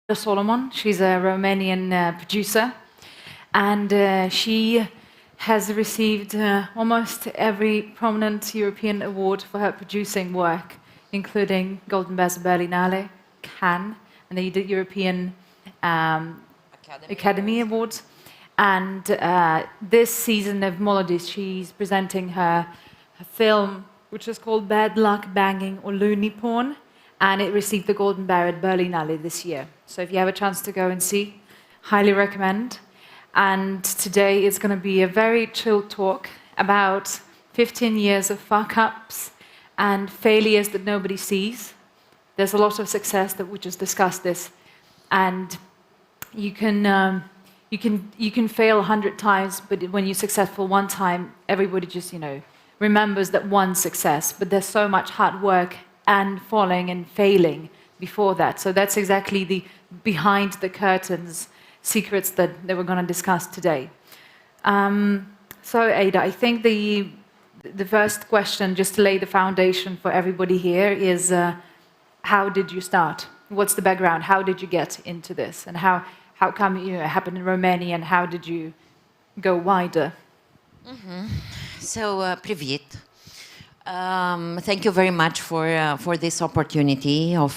Ada Solomon. She's a Romanian producer, and she has received almost every prominent European award for her producing work, including Golden Bears of Bерлінале, Cannes, and the European Academy Awards. And this season of Молодості, she's presenting her film, which is called Bad Luck, Banging or Loony Porn, and it received the Golden Bear at Bellinalle this year. So if you have a chance to go and see, highly recommend. And today is going to be a very chill talk about 15 years of fuck-ups and failures that nobody sees. There's a lot of success that we just discussed this, and you can fail 100 times, but when you're successful one time, everybody just remembers that one success. But there's so much hard work and falling and failing before that. So that's exactly the behind the curtains secrets that we're going to discuss today. So Ada, I think the first question, just to lay the foundation for everybody here, is how did you start? What's the background? How did you get into this? And how come it happened in Romania, and how did you go wider? So, привіт. Thank you very much for this opportunity of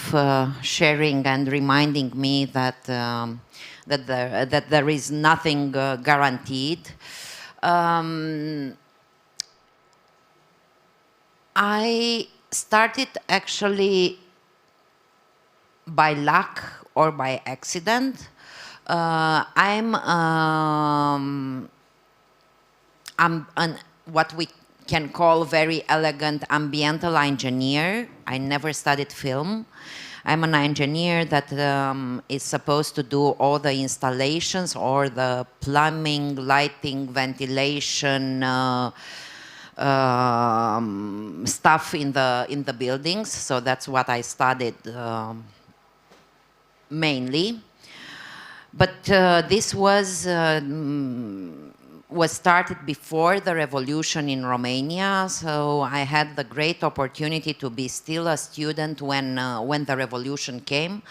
sharing and reminding me that there is nothing guaranteed. I started actually by luck or by accident. I'm what we can call very elegant ambiental engineer. I never studied film. I'm an engineer that is supposed to do all the installations or the plumbing, lighting, ventilation stuff in the buildings. So that's what I studied mainly. But this was started before the revolution in Romania, so I had the great opportunity to be still a student when the revolution came.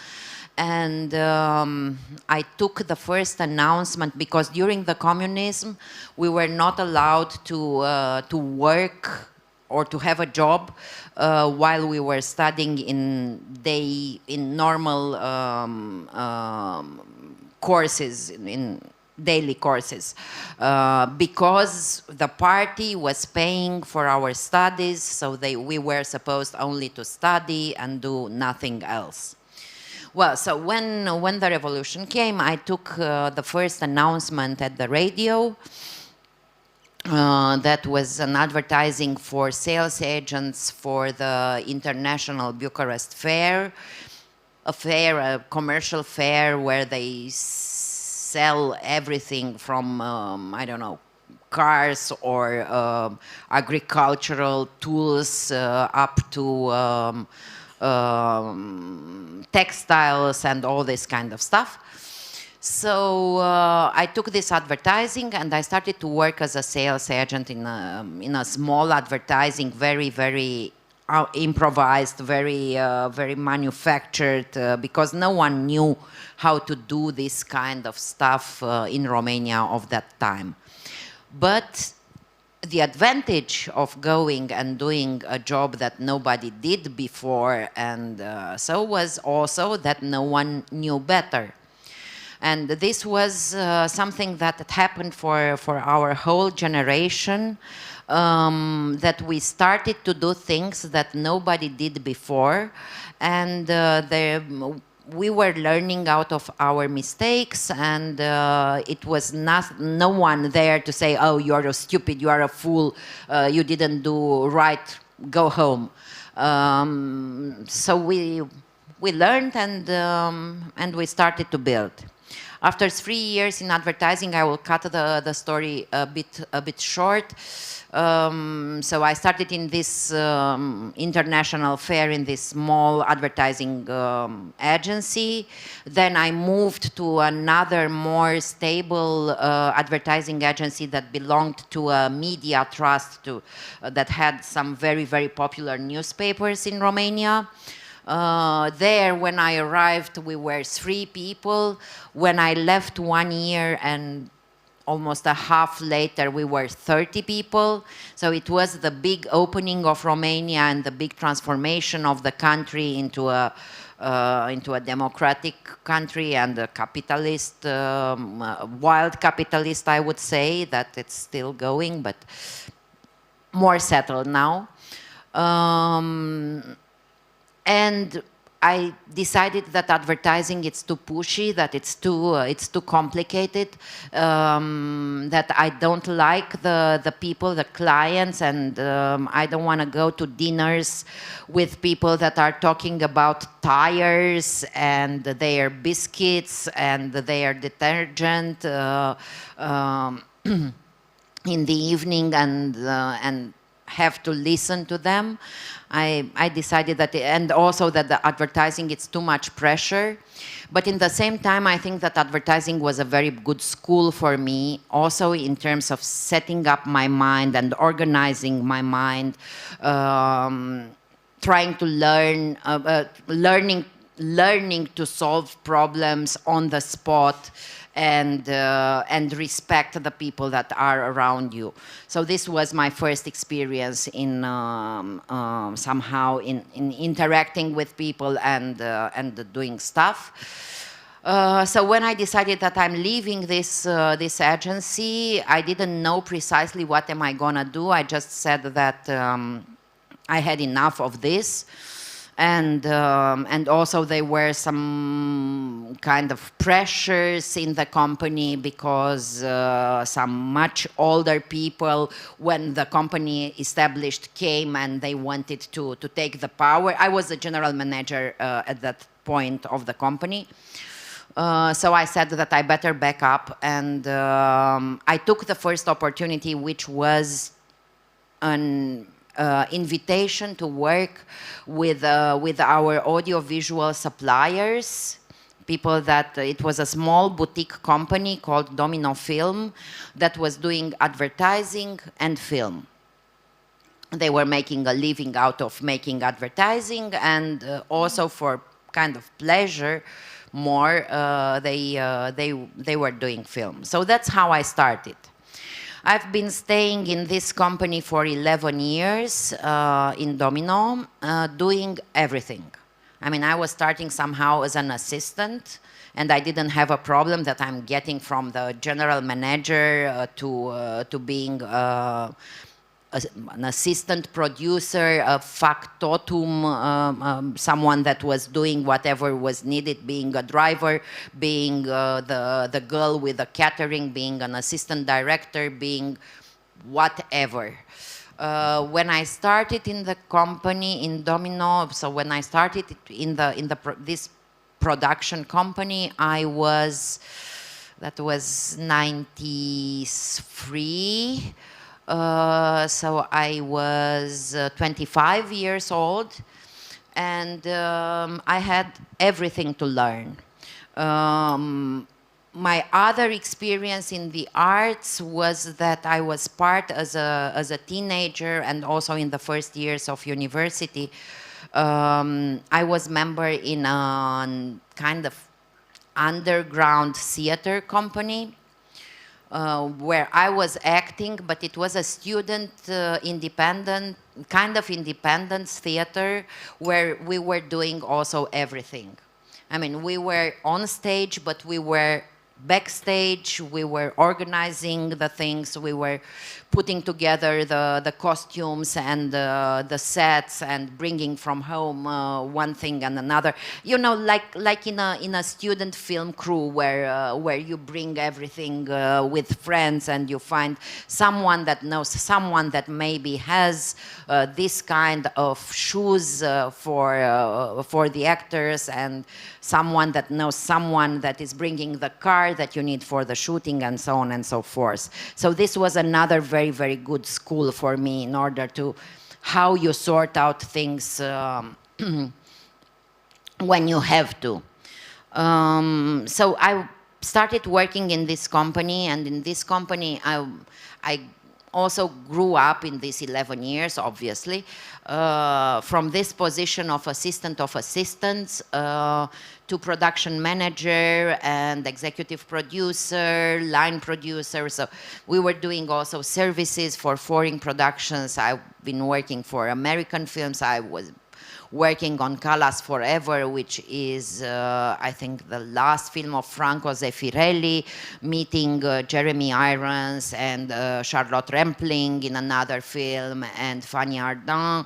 And I took the first announcement, because during the communism we were not allowed to work or to have a job while we were studying in normal courses, in daily courses, because the party was paying for our studies, so we were supposed only to study and do nothing else. Well, so when the revolution came, I took the first announcement at the radio. That was an advertising for sales agents for the International Bucharest Fair, a commercial fair where they sell everything from, I don't know, cars or agricultural tools up to textiles and all this kind of stuff. So I took this advertising and I started to work as a sales agent in a small advertising, very, very improvised, very manufactured, because no one knew how to do this kind of stuff in Romania of that time. But the advantage of going and doing a job that nobody did before, and so was also that no one knew better. And this was something that happened for our whole generation, that we started to do things that nobody did before, and we were learning out of our mistakes, and it was no one there to say, oh, you are a stupid, you are a fool, you didn't do right, go home. So we learned, and we started to build. After 3 years in advertising, I will cut the story a bit short. So I started in this international fair in this small advertising agency. Then I moved to another more stable advertising agency that belonged to a media trust that had some very, very popular newspapers in Romania. There, when I arrived, we were 3 people. When I left 1 year and almost a half later, we were 30 people. So it was the big opening of Romania and the big transformation of the country into a democratic country and a capitalist, wild capitalist, I would say, that it's still going, but more settled now. And I decided that advertising it's too pushy, that it's too complicated, that I don't like the people, the clients, and I don't want to go to dinners with people that are talking about tires and their biscuits and their detergent in the evening and have to listen to them. I decided that, and also that the advertising, it's too much pressure. But in the same time, I think that advertising was a very good school for me, also in terms of setting up my mind and organizing my mind, trying to learn, learning to solve problems on the spot, and respect the people that are around you. So this was my first experience in somehow in interacting with people and doing stuff. So when I decided that I'm leaving this agency, I didn't know precisely what am I gonna do. I just said that I had enough of this. And also there were some kind of pressures in the company because some much older people, when the company established, came and they wanted to take the power. I was the general manager at that point of the company. So I said that I better back up, and I took the first opportunity, which was an invitation to work with our audiovisual suppliers, people that it was a small boutique company called Domino Film that was doing advertising and film. They were making a living out of making advertising, and also for kind of pleasure more, they were doing film. So that's how I started. I've been staying in this company for 11 years in Domino, doing everything. I mean, I was starting somehow as an assistant, and I didn't have a problem that I'm getting from the general manager to being an assistant producer, a factotum, someone that was doing whatever was needed, being a driver, being the girl with the catering, being an assistant director, being whatever. When I started in the company in Domino, so when I started in this production company, that was 93. So I was 25 years old, and I had everything to learn. My other experience in the arts was that I was part as a teenager, and also in the first years of university. I was member in a kind of underground theater company. Where I was acting, but it was a student independent theater where we were doing also everything. I mean, we were on stage, but we were backstage, we were organizing the things, we were putting together the costumes and the sets and bringing from home one thing and another. You know, like in a student film crew where you bring everything with friends, and you find someone that knows someone that maybe has this kind of shoes for the actors, and someone that knows someone that is bringing the car that you need for the shooting, and so on and so forth. So this was another very, very good school for me in order to how you sort out things when you have to. So I started working in this company, and in this company I also grew up in these 11 years, obviously, from this position of assistant of assistants to production manager and executive producer, line producer. So we were doing also services for foreign productions. I've been working for American films. I was working on Callas Forever, which is, I think, the last film of Franco Zeffirelli, meeting Jeremy Irons and Charlotte Rampling in another film, and Fanny Ardant,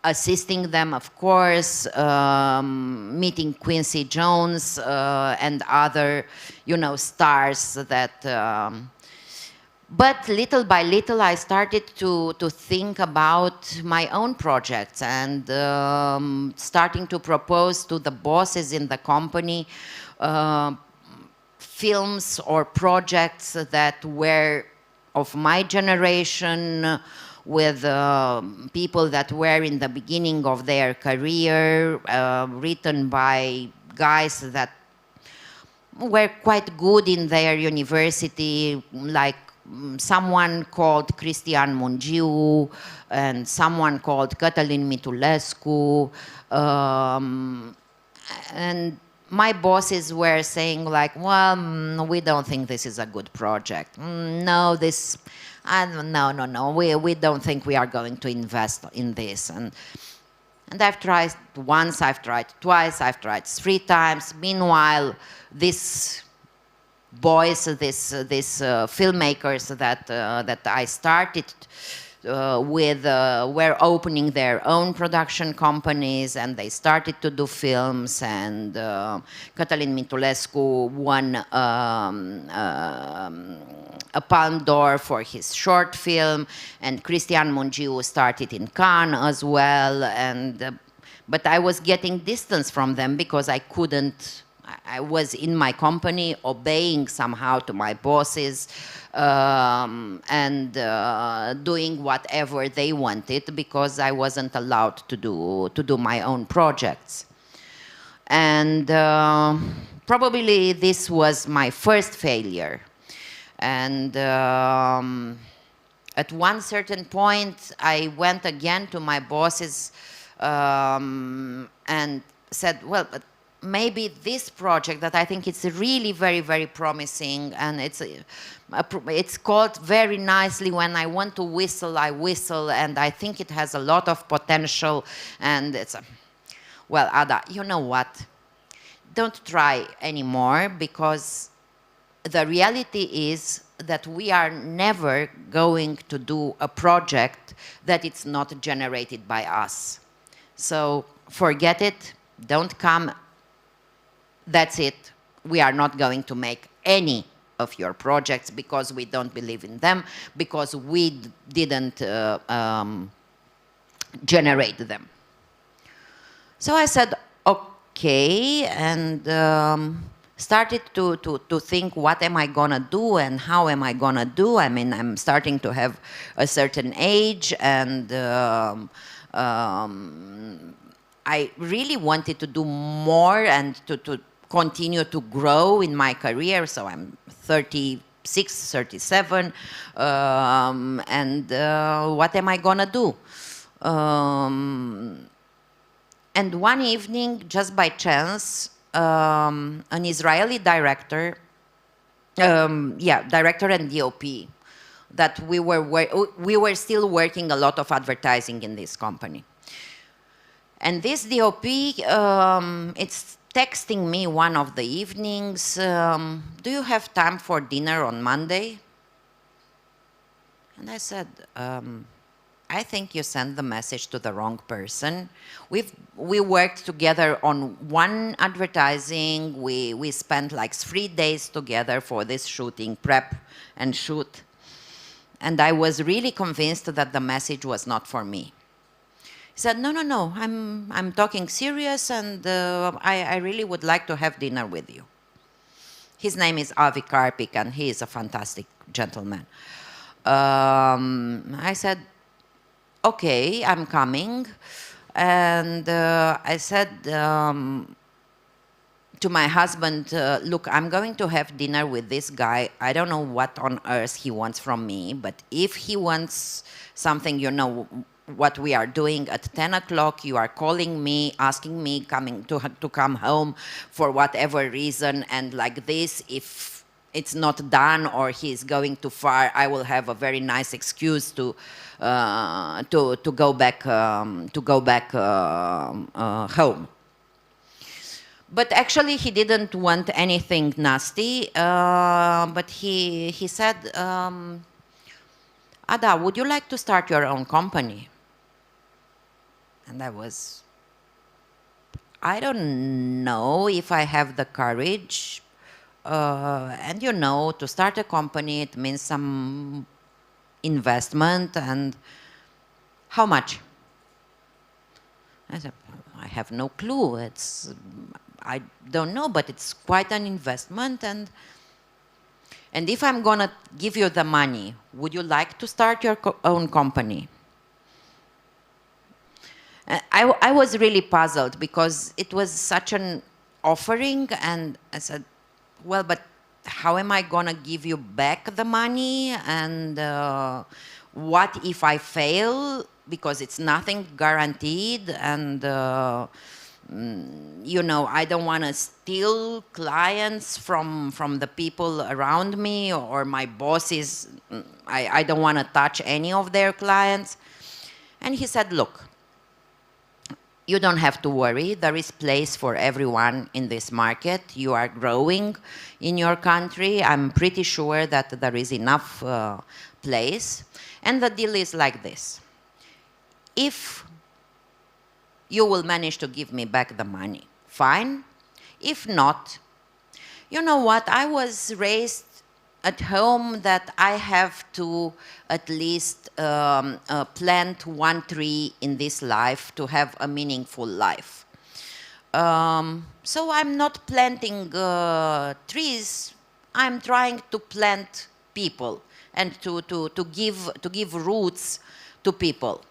assisting them, of course, meeting Quincy Jones and other, stars that... But little by little, I started to think about my own projects and starting to propose to the bosses in the company films or projects that were of my generation, with people that were in the beginning of their career, written by guys that were quite good in their university, like someone called Cristian Mungiu and someone called Cătălin Mitulescu. And my bosses were saying like, well, we don't think this is a good project. No, we don't think we are going to invest in this. And I've tried once, I've tried twice, I've tried 3 times. Meanwhile, this boys, these filmmakers that I started with were opening their own production companies, and they started to do films. And Cătălin Mitulescu won a Palme d'Or for his short film, and Cristian Mungiu started in Cannes as well. And but I was getting distance from them because I couldn't. I was in my company, obeying somehow to my bosses and doing whatever they wanted, because I wasn't allowed to do my own projects. And probably this was my first failure. And at one certain point, I went again to my bosses and said, well, but maybe this project that I think it's really very, very promising, and it's called very nicely, When I Want to Whistle, I Whistle, and I think it has a lot of potential. And it's, well, Ada, you know what? Don't try anymore, because the reality is that we are never going to do a project that it's not generated by us. So forget it, don't come. That's it. We are not going to make any of your projects because we don't believe in them, because we didn't generate them. So I said, okay, and started to think, what am I gonna do and how am I gonna do? I mean, I'm starting to have a certain age, and I really wanted to do more and to continue to grow in my career. So I'm 36, 37, and what am I gonna do? And one evening, just by chance, an Israeli director, director and DOP, that we were still working a lot of advertising in this company. And this DOP, it's texting me one of the evenings, do you have time for dinner on Monday? And I said, I think you sent the message to the wrong person. We worked together on one advertising. We spent like 3 days together for this shooting, prep and shoot. And I was really convinced that the message was not for me. He said, no, I'm talking serious, and I really would like to have dinner with you. His name is Avi Karpik, and he is a fantastic gentleman. I said, okay, I'm coming. And I said, to my husband, look, I'm going to have dinner with this guy. I don't know what on earth he wants from me, but if he wants something, you know what we are doing at 10 o'clock, you are calling me, asking me to come home for whatever reason, and like this, if it's not done or he's going too far, I will have a very nice excuse to go back home. But actually, he didn't want anything nasty. But he said, Ada, would you like to start your own company? And I don't know if I have the courage. And you know, to start a company, it means some investment, and how much? I said, I have no clue. I don't know, but it's quite an investment, and if I'm gonna give you the money, would you like to start your own company? I was really puzzled because it was such an offering, and I said, well, but how am I gonna give you back the money? And what if I fail? Because it's nothing guaranteed, and you know, I don't want to steal clients from the people around me, or my bosses. I don't want to touch any of their clients. And he said, look, you don't have to worry. There is place for everyone in this market. You are growing in your country. I'm pretty sure that there is enough place. And the deal is like this. If you will manage to give me back the money, fine. If not, you know what? I was raised at home that I have to at least plant one tree in this life to have a meaningful life. So I'm not planting trees. I'm trying to plant people and to give roots to people.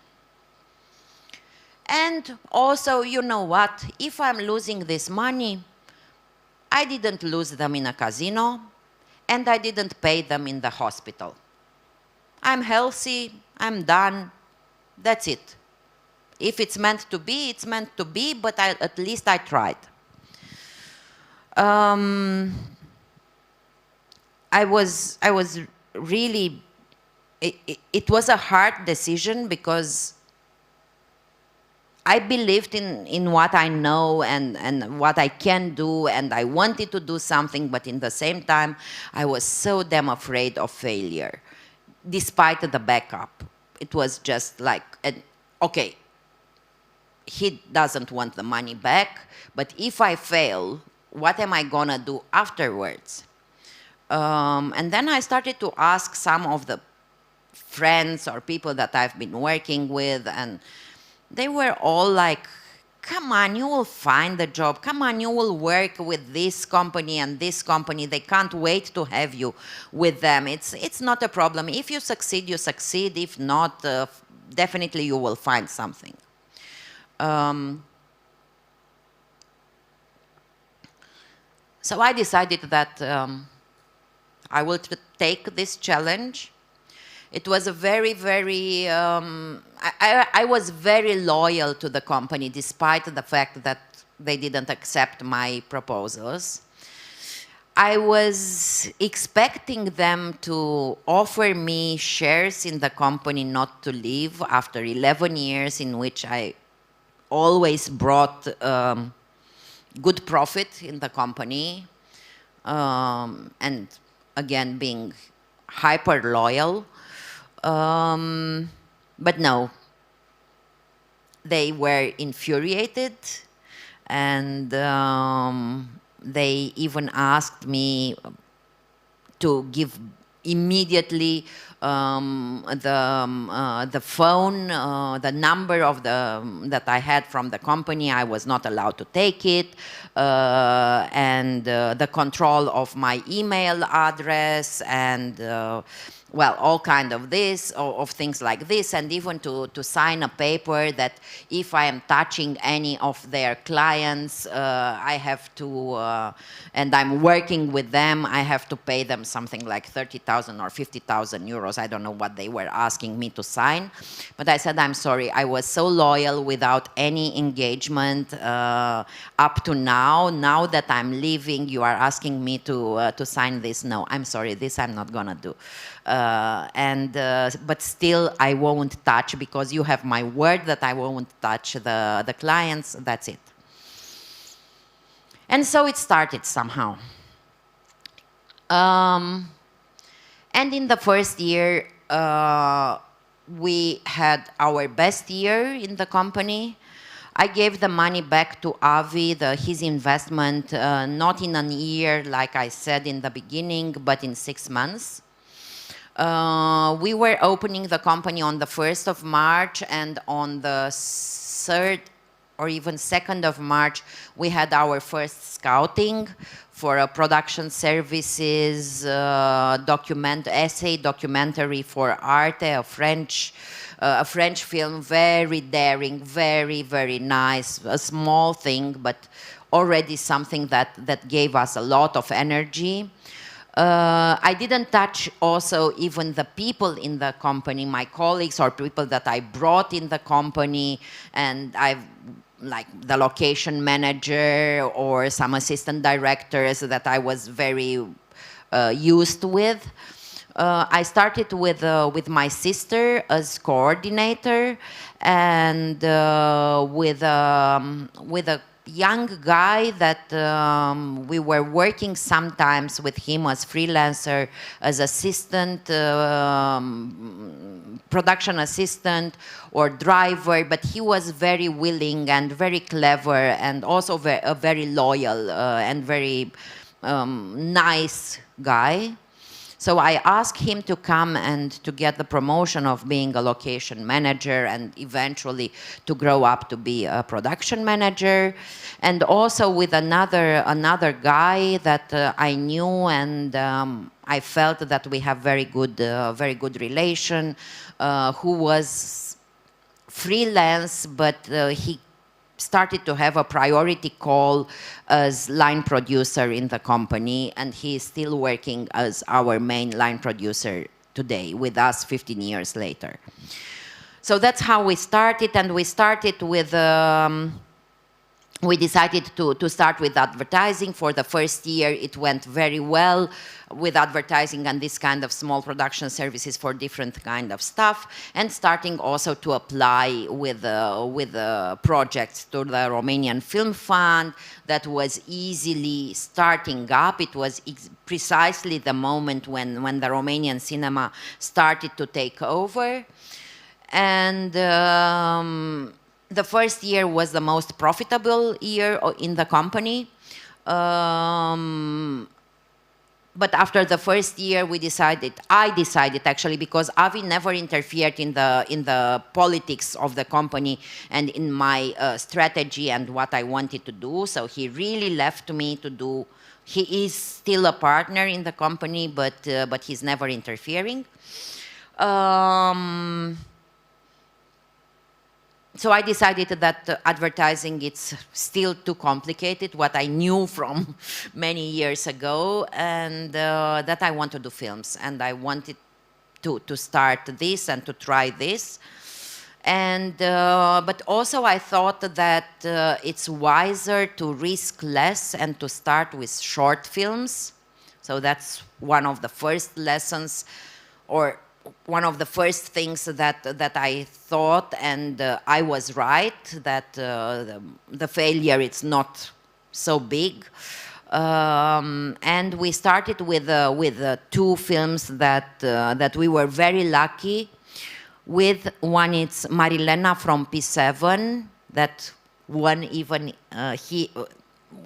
And also, you know what? If I'm losing this money, I didn't lose them in a casino, and I didn't pay them in the hospital. I'm healthy, I'm done, that's it. If it's meant to be, it's meant to be, but at least I tried. I was really, it was a hard decision because I believed in what I know and what I can do, and I wanted to do something, but in the same time, I was so damn afraid of failure, despite the backup. It was just like, okay, he doesn't want the money back, but if I fail, what am I gonna do afterwards? And then I started to ask some of the friends or people that I've been working with, and they were all like, come on, you will find a job. Come on, you will work with this company and this company. They can't wait to have you with them. It's not a problem. If you succeed, you succeed. If not, definitely you will find something. So I decided that I will take this challenge. It was a very, very, I was very loyal to the company despite the fact that they didn't accept my proposals. I was expecting them to offer me shares in the company not to leave after 11 years in which I always brought good profit in the company. And again, being hyper loyal. But no, they were infuriated, and they even asked me to give immediately the phone, the number of that I had from the company. I was not allowed to take it, and the control of my email address, and well, all kind of this, of things like this, and even to sign a paper that if I am touching any of their clients, I have to, and I'm working with them, I have to pay them something like 30,000 or 50,000 euros. I don't know what they were asking me to sign. But I said, I'm sorry, I was so loyal without any engagement up to now. Now that I'm leaving, you are asking me to sign this. No, I'm sorry, this I'm not gonna do. But still I won't touch, because you have my word that I won't touch the clients. That's it. And so it started somehow. And in the first year, we had our best year in the company. I gave the money back to Avi, his investment, not in a year, like I said in the beginning, but in 6 months. We were opening the company on the 1st of March, and on the 3rd or even 2nd of March, we had our first scouting for a production services essay documentary for Arte, a French film, very daring, very, very nice, a small thing, but already something that gave us a lot of energy. I didn't touch also even the people in the company, my colleagues or people that I brought in the company, and like the location manager or some assistant directors that I was very used with. I started with my sister as coordinator, and with a young guy that we were working sometimes with him as freelancer, as assistant, production assistant or driver, but he was very willing and very clever, and also a very loyal and very nice guy. So I asked him to come and to get the promotion of being a location manager, and eventually to grow up to be a production manager. And also with another guy that I knew, and I felt that we have very good relation, who was freelance, but he started to have a priority call as line producer in the company, and he is still working as our main line producer today with us 15 years later. So that's how we started, and we started with we decided to start with advertising. For the first year, it went very well with advertising and this kind of small production services for different kind of stuff, and starting also to apply with projects to the Romanian Film Fund that was easily starting up. It was precisely the moment when the Romanian cinema started to take over. And the first year was the most profitable year in the company. But after the first year, I decided actually, because Avi never interfered in the politics of the company and in my strategy and what I wanted to do. So he really left me to do. He is still a partner in the company, but he's never interfering. So I decided that advertising, it's still too complicated, what I knew from many years ago, and that I want to do films, and I wanted to start this and to try this. And but also I thought that it's wiser to risk less and to start with short films. So that's one of the first lessons, or one of the first things that I thought, and I was right, that the failure, it's not so big. And we started with two films that we were very lucky with. One is Marilena from P7, that won even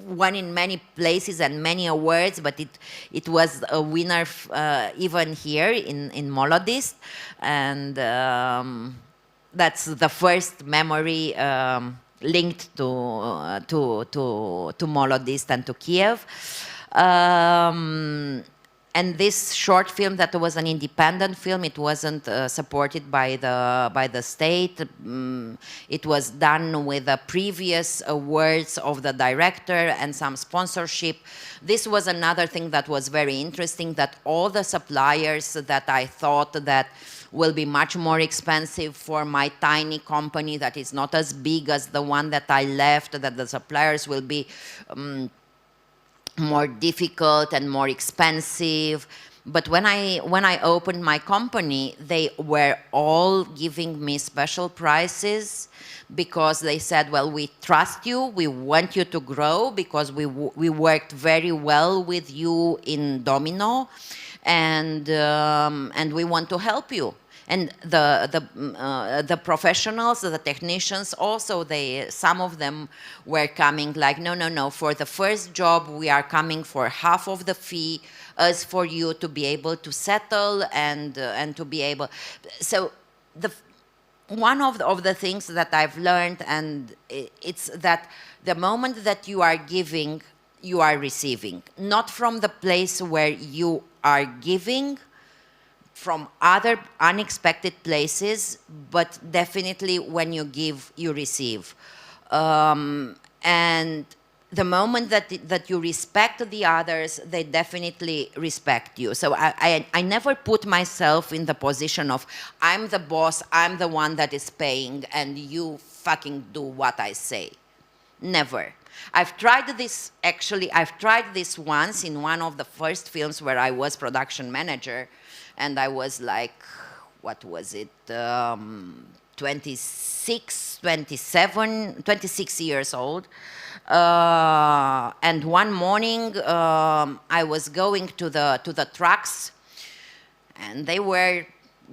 won in many places and many awards, but it was a winner even here in Molodist, and that's the first memory linked to Molodist and to Kiev. and this short film that was an independent film, it wasn't supported by the state. It was done with the previous awards of the director and some sponsorship. This was another thing that was very interesting, that all the suppliers that I thought that will be much more expensive for my tiny company that is not as big as the one that I left, that the suppliers will be more difficult and more expensive. But when I opened my company, they were all giving me special prices because they said, well, we trust you, we want you to grow because we worked very well with you in Domino, and we want to help you. And the professionals, the technicians also, some of them were coming like, no, for the first job we are coming for half of the fee as for you to be able to settle and to be able. So one of the things that I've learned, and it's that the moment that you are giving, you are receiving. Not from the place where you are giving, from other unexpected places, but definitely when you give, you receive. And the moment that you respect the others, they definitely respect you. So I never put myself in the position of, I'm the boss, I'm the one that is paying, and you fucking do what I say. Never. I've tried this once in one of the first films where I was production manager, and I was like, what was it, 26 years old. And one morning, I was going to the trucks, and they were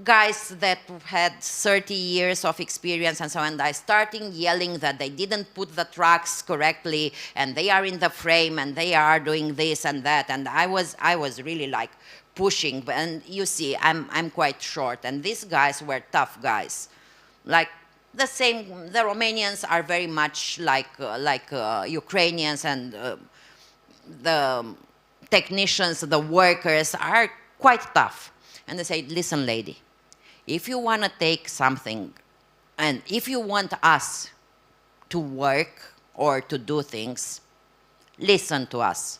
guys that had 30 years of experience and so on, and I started yelling that they didn't put the trucks correctly, and they are in the frame, and they are doing this and that, and I was really like pushing. And you see, I'm quite short, and these guys were tough guys, like the same. The Romanians are very much like Ukrainians, and the technicians, the workers are quite tough. And they say, listen, lady, if you want to take something, and if you want us to work or to do things, listen to us.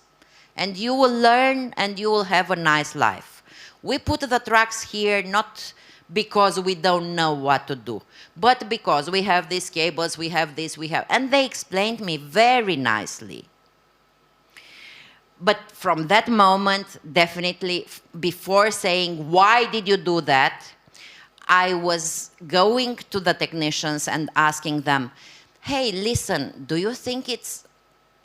And you will learn, and you will have a nice life. We put the trucks here not because we don't know what to do, but because we have these cables, we have this, we have... And they explained me very nicely. But from that moment, definitely, before saying, why did you do that, I was going to the technicians and asking them, hey, listen, do you think it's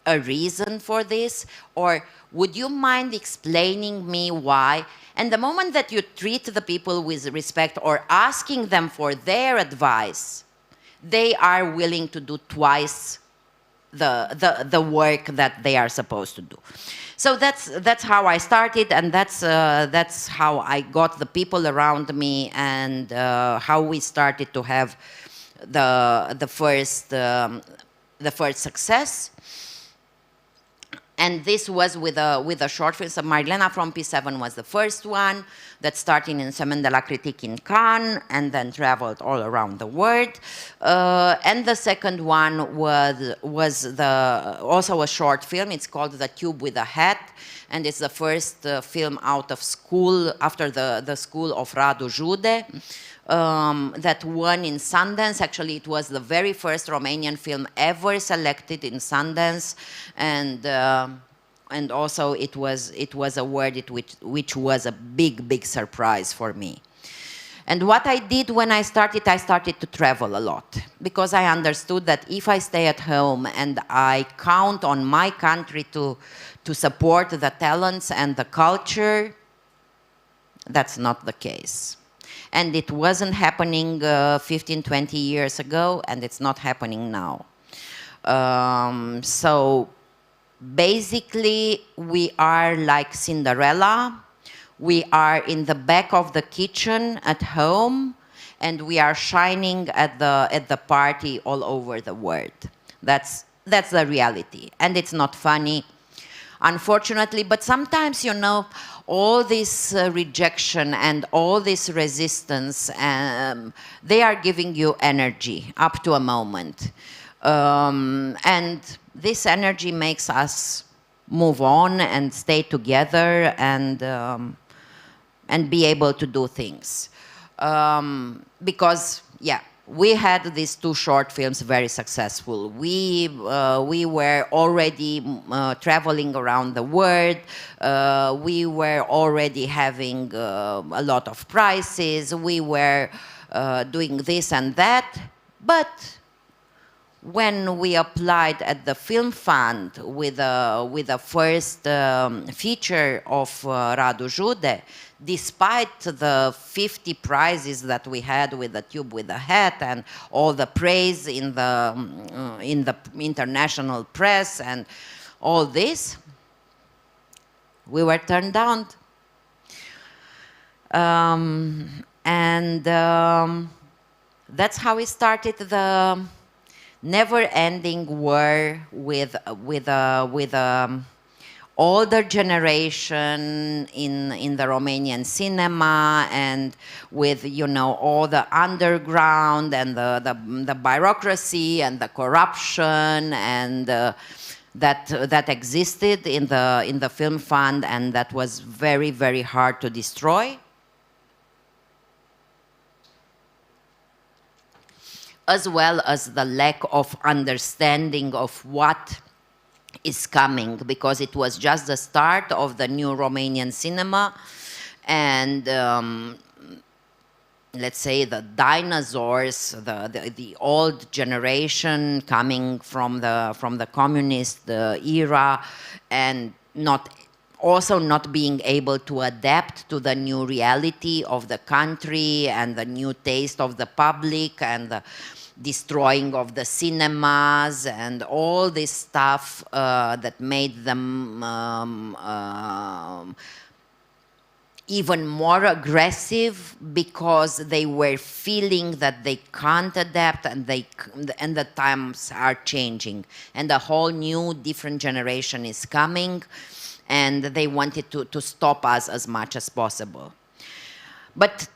a reason for this? Or would you mind explaining me why? And the moment that you treat the people with respect or asking them for their advice, they are willing to do twice the work that they are supposed to do. So that's how I started, and that's how I got the people around me, and how we started to have the first success. And this was with a short film. So Marlena from P7 was the first one that started in Semaine de la Critique in Cannes and then traveled all around the world. And the second one was also a short film. It's called The Tube with a Hat, and it's the first film out of school, after the school of Radu Jude. That won in Sundance. Actually, it was the very first Romanian film ever selected in Sundance, and also it was awarded, which was a big surprise for me. And what I did when I started to travel a lot, because I understood that if I stay at home and I count on my country to support the talents and the culture, that's not the case. And it wasn't happening 15, 20 years ago, and it's not happening now. So basically, we are like Cinderella. We are in the back of the kitchen at home, and we are shining at the party all over the world. That's the reality, and it's not funny. unfortunately. But sometimes, you know, all this rejection and all this resistance, they are giving you energy up to a moment. And this energy makes us move on and stay together and be able to do things. Because, yeah, we had these 2 short films very successful. We were already traveling around the world. We were already having a lot of prizes. We were doing this and that. But when we applied at the Film Fund with the first feature of Radu Jude, despite the 50 prizes that we had with the Tube with the Hat and all the praise in the international press and all this, we were turned down. That's how we started the never-ending war with older generation in the Romanian cinema, and with, you know, all the underground and the bureaucracy and the corruption and that existed in the Film Fund, and that was very, very hard to destroy. As well as the lack of understanding of what is coming, because it was just the start of the new Romanian cinema, and let's say the dinosaurs, the old generation coming from the communist era, and also not being able to adapt to the new reality of the country and the new taste of the public and the destroying of the cinemas and all this stuff that made them even more aggressive, because they were feeling that they can't adapt, and the times are changing and a whole new different generation is coming, and they wanted to stop us as much as possible. But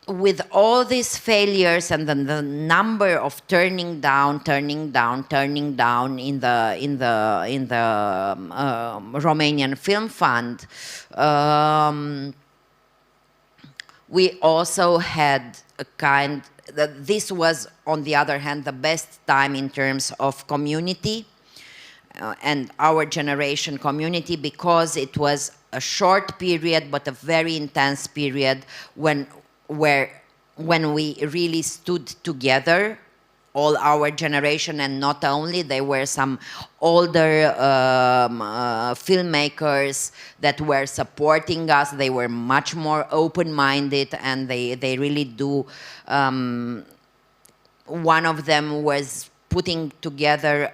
with all these failures and the number of turning down in the Romanian Film Fund, we also had this was, on the other hand, the best time in terms of community, and our generation community, because it was a short period but a very intense period when we really stood together, all our generation, and not only, there were some older filmmakers that were supporting us. They were much more open-minded, and they really do. One of them was putting together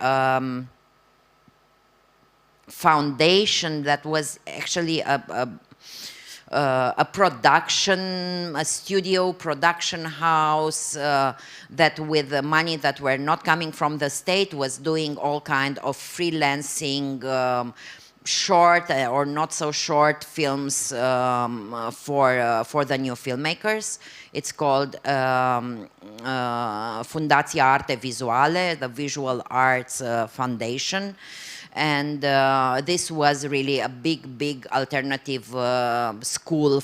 foundation that was actually a studio production house that, with the money that were not coming from the state, was doing all kind of freelancing, short or not so short films for the new filmmakers. It's called Fundația Arte Vizuale, the Visual Arts Foundation. And this was really a big alternative school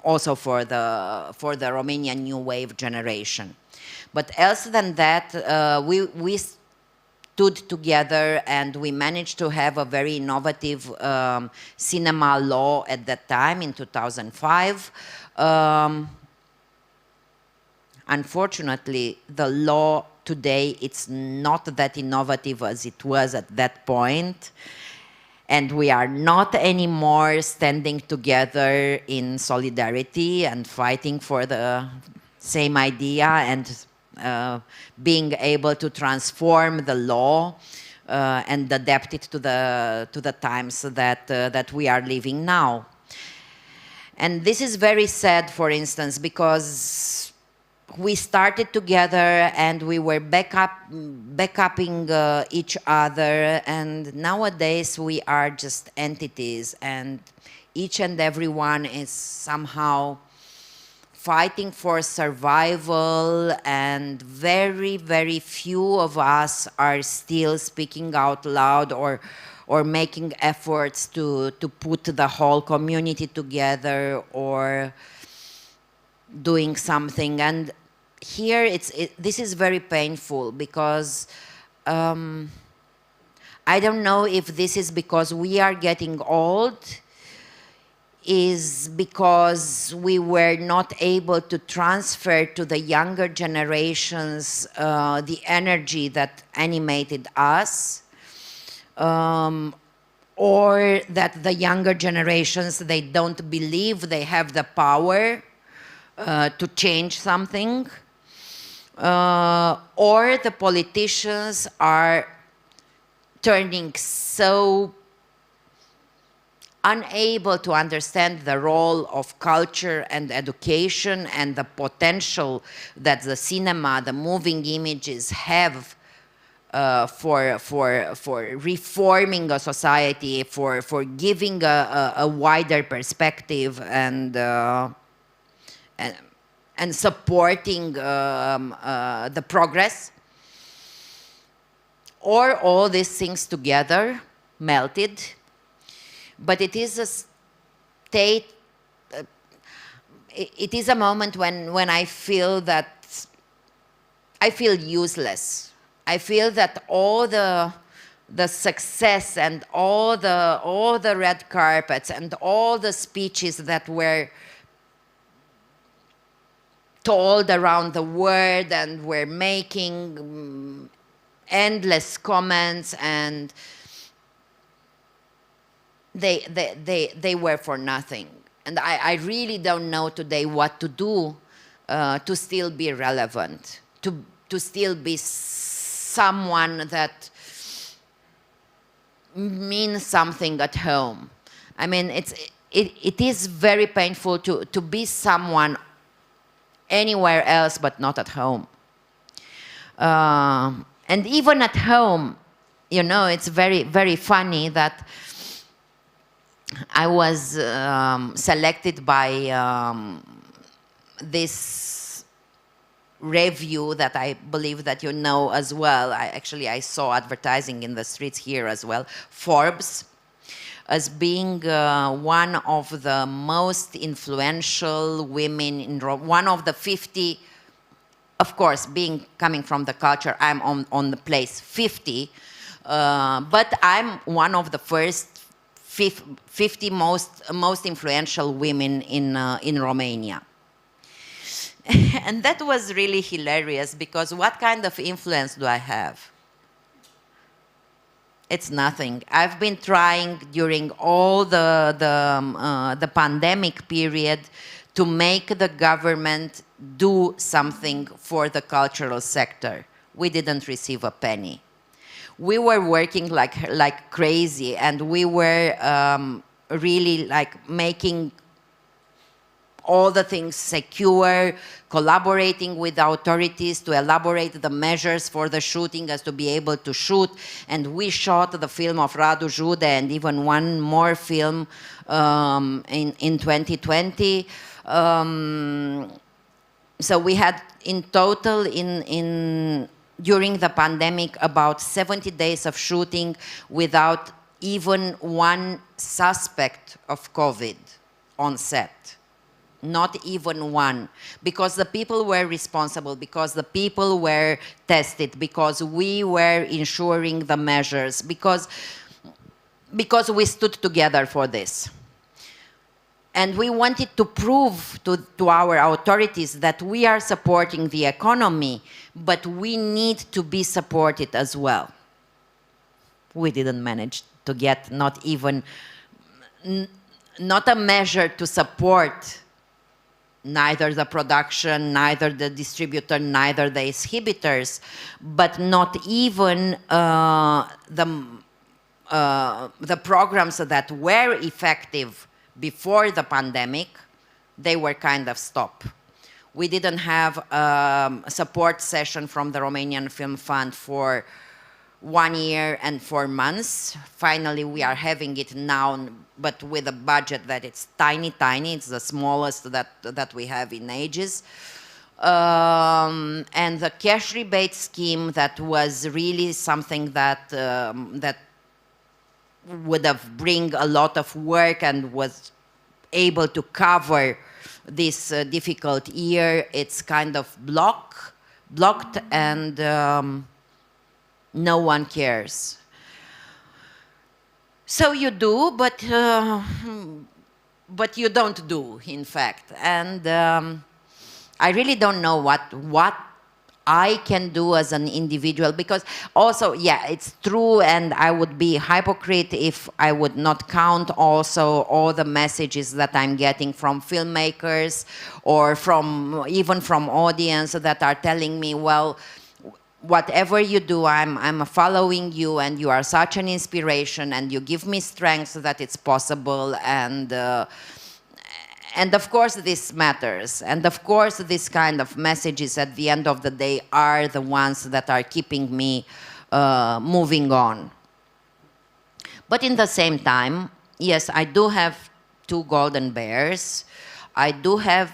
also for the Romanian new wave generation. But else than that, we stood together, and we managed to have a very innovative cinema law at that time in 2005. Unfortunately, the law today, it's not that innovative as it was at that point, and we are not anymore standing together in solidarity and fighting for the same idea, and being able to transform the law and adapt it to the times that we are living now. And this is very sad, for instance, because we started together and we were backupping each other, and nowadays we are just entities, and each and every one is somehow fighting for survival, and very, very few of us are still speaking out loud or making efforts to put the whole community together or doing something. And here this is very painful because I don't know if this is because we are getting old, is because we were not able to transfer to the younger generations the energy that animated us, or that the younger generations, they don't believe they have the power to change something, or the politicians are turning so unable to understand the role of culture and education and the potential that the cinema, the moving images have for reforming a society, for giving a wider perspective and supporting the progress. Or all these things together melted. But it is a state, it is a moment when I feel that I feel useless. I feel that all the success and all the red carpets and all the speeches that were told around the world and were making endless comments, and they were for nothing. And I really don't know today what to do to still be relevant, to still be someone that means something at home. I mean, it is very painful to be someone anywhere else but not at home. And even at home, you know, it's very, very funny that I was selected by this review that I believe that you know as well. I saw advertising in the streets here as well, Forbes, as being one of the most influential women in one of the 50. Of course, coming from the culture, I'm on the place 50, but I'm one of the first 50 most influential women in Romania. And that was really hilarious, because what kind of influence do I have? It's nothing. I've been trying during all the pandemic period to make the government do something for the cultural sector. We didn't receive a penny. We were working like crazy, and we were really like making all the things secure, collaborating with the authorities to elaborate the measures for the shooting as to be able to shoot. And we shot the film of Radu Jude and even one more film in 2020. So we had in total during the pandemic about 70 days of shooting without even one suspect of COVID on set. Not even one, because the people were responsible, because the people were tested, because we were ensuring the measures, because we stood together for this. And we wanted to prove to our authorities that we are supporting the economy, but we need to be supported as well. We didn't manage to get not a measure to support neither the production, neither the distributor, neither the exhibitors, but not even the programs that were effective before the pandemic, they were kind of stopped. We didn't have a support session from the Romanian Film Fund for 1 year and 4 months. Finally, we are having it now, but with a budget that it's tiny, tiny. It's the smallest that we have in ages. And the cash rebate scheme that was really something that that would have bring a lot of work and was able to cover this difficult year. It's kind of blocked, and no one cares. So you do, but you don't do, in fact. And I really don't know what I can do as an individual, because also, yeah, it's true, and I would be a hypocrite if I would not count also all the messages that I'm getting from filmmakers or even from audience that are telling me, well, whatever you do, I'm following you, and you are such an inspiration, and you give me strength so that it's possible, and of course this matters, and of course this kind of messages at the end of the day are the ones that are keeping me moving on. But in the same time, yes, I do have 2 golden bears. I do have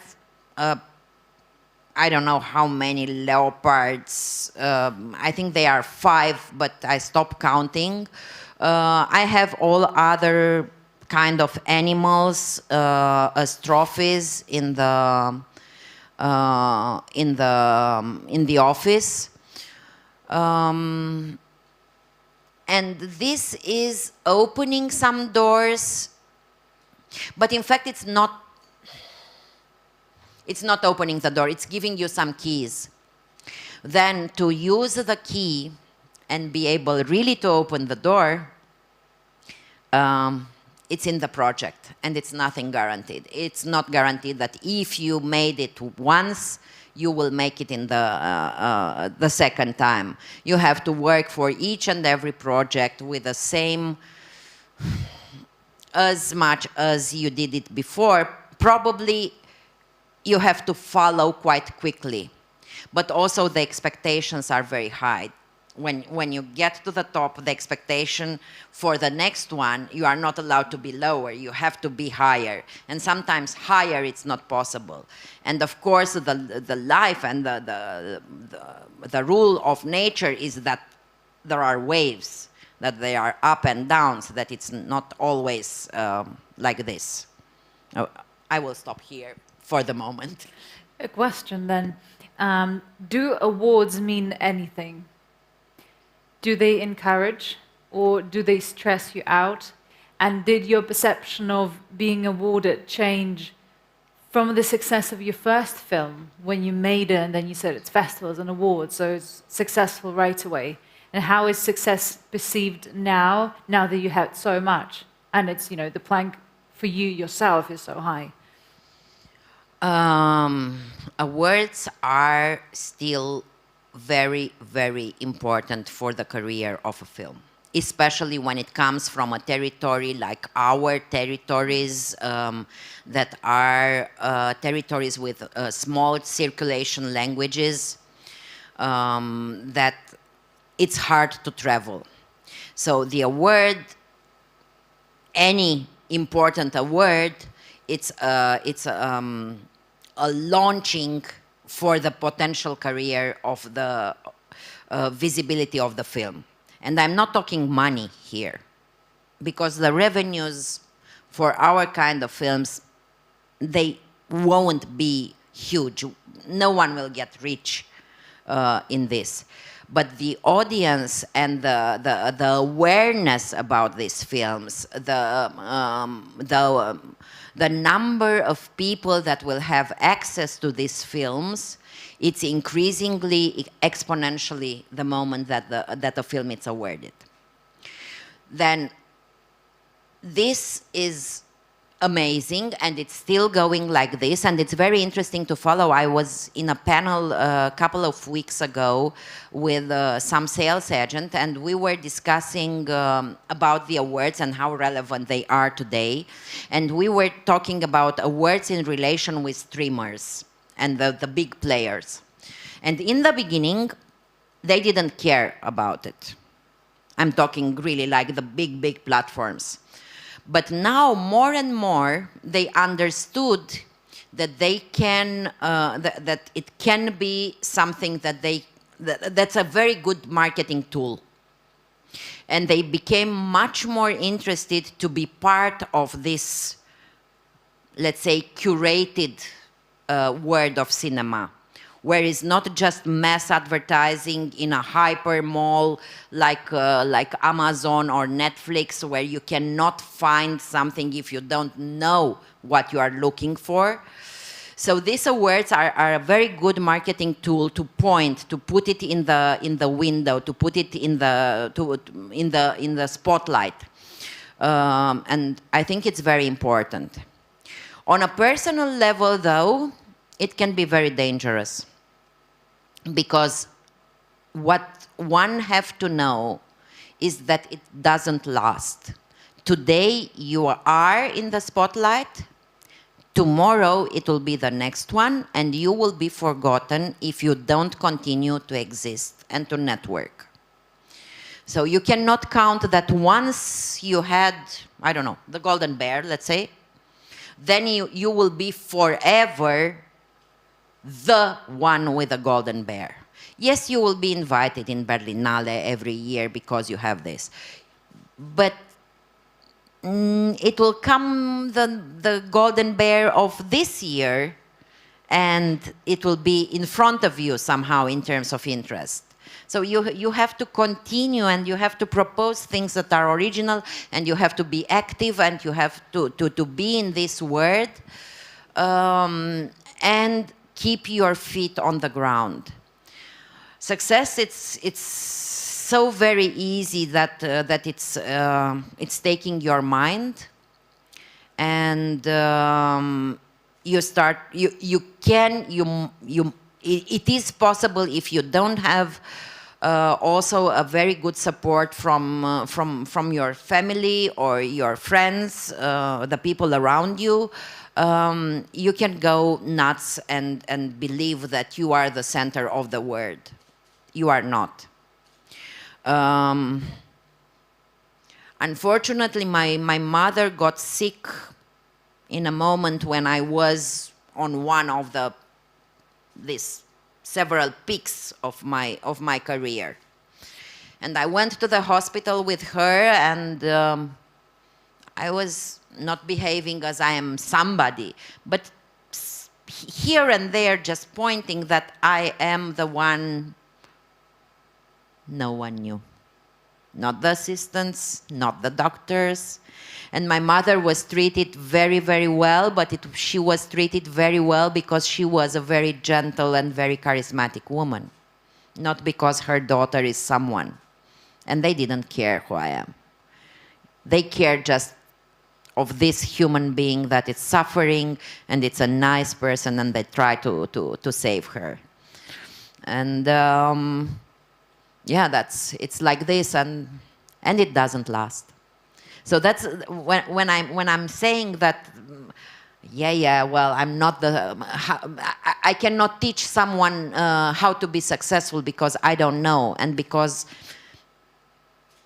I don't know how many leopards. I think they are 5, but I stopped counting. I have all other kind of animals as trophies in the office. And this is opening some doors, but in fact it's not opening the door, it's giving you some keys. Then to use the key and be able really to open the door, it's in the project, and it's nothing guaranteed. It's not guaranteed that if you made it once, you will make it in the second time. You have to work for each and every project with the same, as much as you did it before. Probably you have to follow quite quickly, but also the expectations are very high. When you get to the top, the expectation for the next one, you are not allowed to be lower, you have to be higher. And sometimes higher, it's not possible. And of course, the life and the rule of nature is that there are waves, that they are up and down, so that it's not always like this. I will stop here for the moment. A question then. Do awards mean anything? Do they encourage, or do they stress you out? And did your perception of being awarded change from the success of your first film, when you made it and then you said it's festivals and awards, so it's successful right away? And how is success perceived now that you had so much? And it's, the plank for you yourself is so high. Awards are still very, very important for the career of a film, especially when it comes from a territory like our territories, that are territories with small circulation languages, that it's hard to travel. So the award, any important award, it's a launching for the potential career of the visibility of the film. And I'm not talking money here, because the revenues for our kind of films, they won't be huge. No one will get rich in this. But the audience and the awareness about these films, the number of people that will have access to these films, it's increasingly, exponentially, the moment that a film is awarded. Then this is amazing, and it's still going like this, and it's very interesting to follow. I was in a panel a couple of weeks ago with some sales agent, and we were discussing about the awards and how relevant they are today. And we were talking about awards in relation with streamers. and the big players. And in the beginning, they didn't care about it. I'm talking really like the big, big platforms. But now, more and more, they understood that they can, that it can be something that's a very good marketing tool. And they became much more interested to be part of this, let's say, curated world of cinema, where it's not just mass advertising in a hyper mall like Amazon or Netflix, where you cannot find something if you don't know what you are looking for. So these awards are a very good marketing tool to point, to put it in the window, to put it in the spotlight, and I think it's very important. On a personal level, though, it can be very dangerous, because what one have to know is that it doesn't last. Today you are in the spotlight. Tomorrow it will be the next one, and you will be forgotten if you don't continue to exist and to network. So you cannot count that once you had, I don't know, the Golden Bear, let's say, then you will be forever the one with the Golden Bear. Yes, you will be invited in Bерлінале every year because you have this. But it will come the Golden Bear of this year, and it will be in front of you somehow in terms of interest. So you have to continue, and you have to propose things that are original, and you have to be active, and you have to be in this world, and keep your feet on the ground. Success, it's so very easy that it's taking your mind, and it is possible if you don't have also a very good support from your family or your friends, the people around you. You can go nuts and believe that you are the center of the world. You are not. Unfortunately, my mother got sick in a moment when I was on one of these several peaks of my career, and I went to the hospital with her, and I was not behaving as I am somebody, but here and there just pointing that I am the one no one knew. Not the assistants, not the doctors. And my mother was treated very, very well, but she was treated very well because she was a very gentle and very charismatic woman, not because her daughter is someone. And they didn't care who I am. They cared just of this human being that is suffering, and it's a nice person, and they try to save her. And yeah, it's like this, and it doesn't last. So that's when I'm saying that. Well, I'm not I cannot teach someone how to be successful because I don't know, and because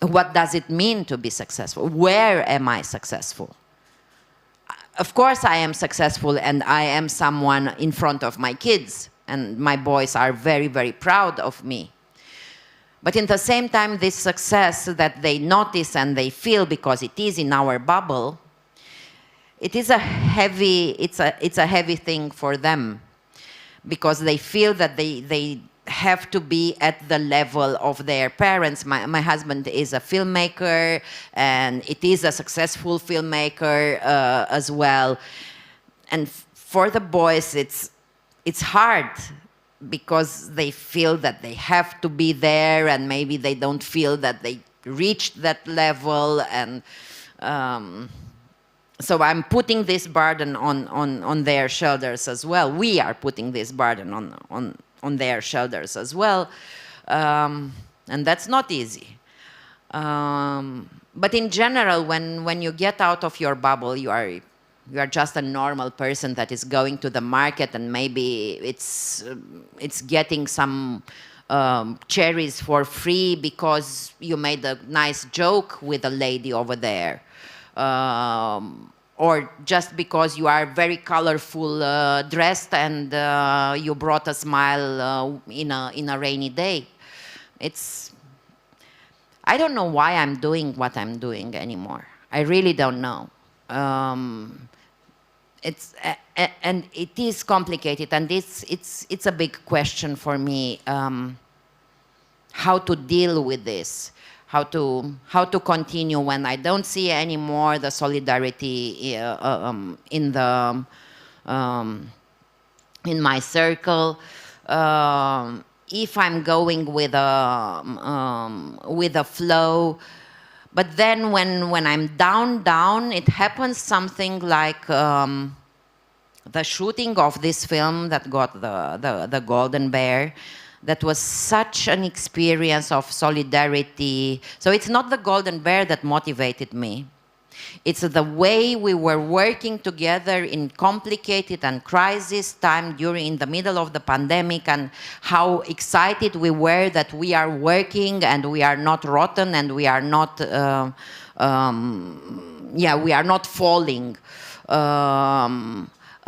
what does it mean to be successful? Where am I successful? Of course I am successful, and I am someone in front of my kids, and my boys are very, very proud of me. But in the same time, this success that they notice and they feel because it is in our bubble, it is a heavy thing for them, because they feel that they have to be at the level of their parents. My husband is a filmmaker, and it is a successful filmmaker as well. And for the boys, it's hard, because they feel that they have to be there, and maybe they don't feel that they reached that level. And so I'm putting this burden on their shoulders as well. We are putting this burden on their shoulders as well. And that's not easy. But in general, when you get out of your bubble, you are you are just a normal person that is going to the market and maybe it's getting some cherries for free because you made a nice joke with a lady over there. Or just because you are very colorful dressed and you brought a smile in a rainy day. I don't know why I'm doing what I'm doing anymore. I really don't know. And it is complicated, and it's a big question for me. How to deal with this? How to continue when I don't see anymore the solidarity in my circle. If I'm going with a flow, but then when I'm down, it happens something like the shooting of this film that got the Golden Bear. That was such an experience of solidarity. So it's not the Golden Bear that motivated me. It's the way we were working together in complicated and crisis time in the middle of the pandemic, and how excited we were that we are working and we are not rotten and we are not, we are not falling.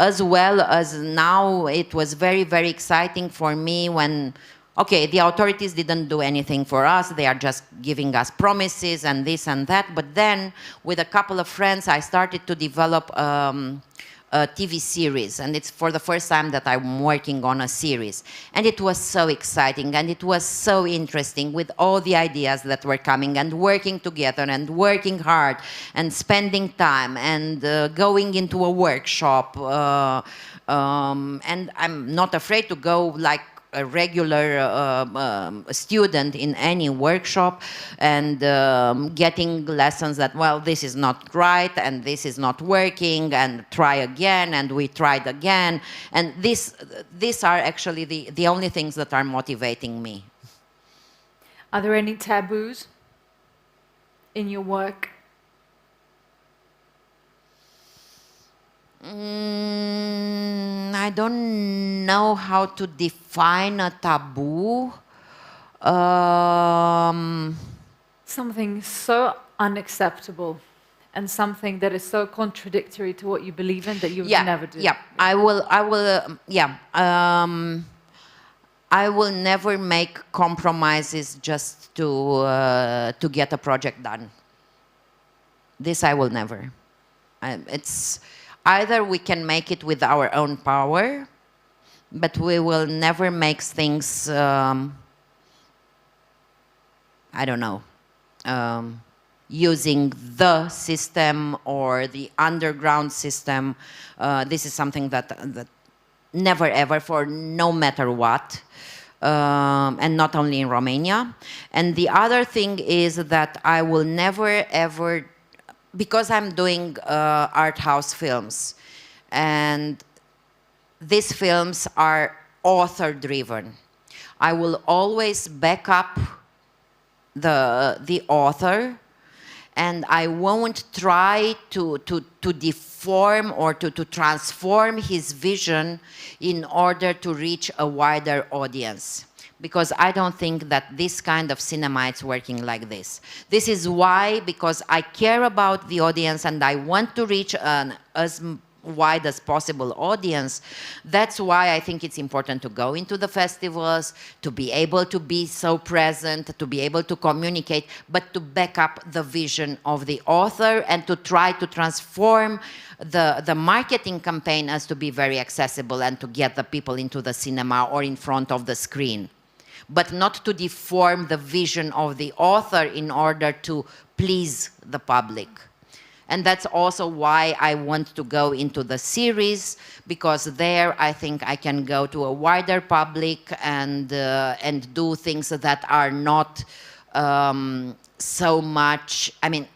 As well as now, it was very, very exciting for me when, okay, the authorities didn't do anything for us. They are just giving us promises and this and that. But then, with a couple of friends, I started to develop a TV series. And it's for the first time that I'm working on a series. And it was so exciting, and it was so interesting with all the ideas that were coming, and working together and working hard and spending time and going into a workshop. And I'm not afraid to go like a regular student in any workshop, and getting lessons that, well, this is not right and this is not working, and try again, and we tried again. And these are actually the only things that are motivating me. Are there any taboos in your work? I don't know how to define a taboo. Something so unacceptable and something that is so contradictory to what you believe in that you would never do. Yeah, I will never make compromises just to get a project done. This I will never. It's either we can make it with our own power, but we will never make things, I don't know, using the system or the underground system. This is something that never ever, for no matter what, and not only in Romania. And the other thing is that I will never ever, because I'm doing art house films, and these films are author-driven, I will always back up the author, and I won't try to deform or to transform his vision in order to reach a wider audience. Because I don't think that this kind of cinema is working like this. This is why, because I care about the audience and I want to reach an as wide as possible audience, that's why I think it's important to go into the festivals, to be able to be so present, to be able to communicate, but to back up the vision of the author and to try to transform the marketing campaign as to be very accessible and to get the people into the cinema or in front of the screen, but not to deform the vision of the author in order to please the public. And that's also why I want to go into the series, because there I think I can go to a wider public and do things that are not so much, I mean,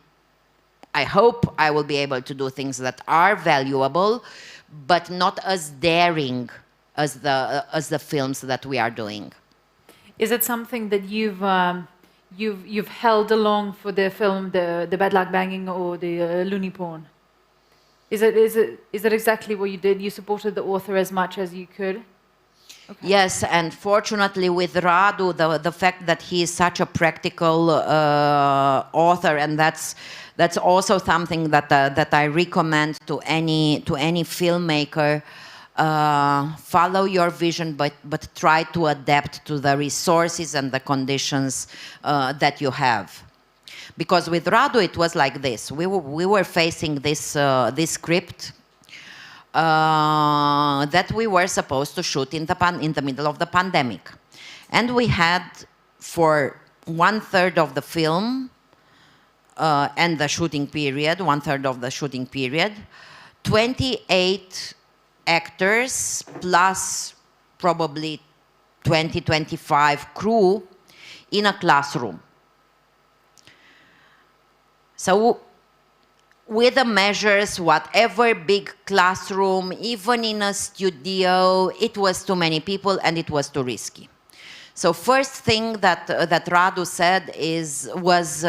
I hope I will be able to do things that are valuable, but not as daring as the films that we are doing. Is it something that you've held along for the film, the Bad Luck Banging or the Looney Porn? Is that exactly what you did? You supported the author as much as you could? Okay. Yes, and fortunately with Radu, the fact that he is such a practical author, and that's also something that I recommend to any filmmaker. Follow your vision, but try to adapt to the resources and the conditions that you have. Because with Radu, it was like this. We were facing this script that we were supposed to shoot in the middle of the pandemic. And we had, for 1/3 of the film and the shooting period, 1/3 of the shooting period, 28 actors plus probably 20-25 crew in a classroom. So with the measures, whatever big classroom, even in a studio, it was too many people and it was too risky. So first thing that Radu said was,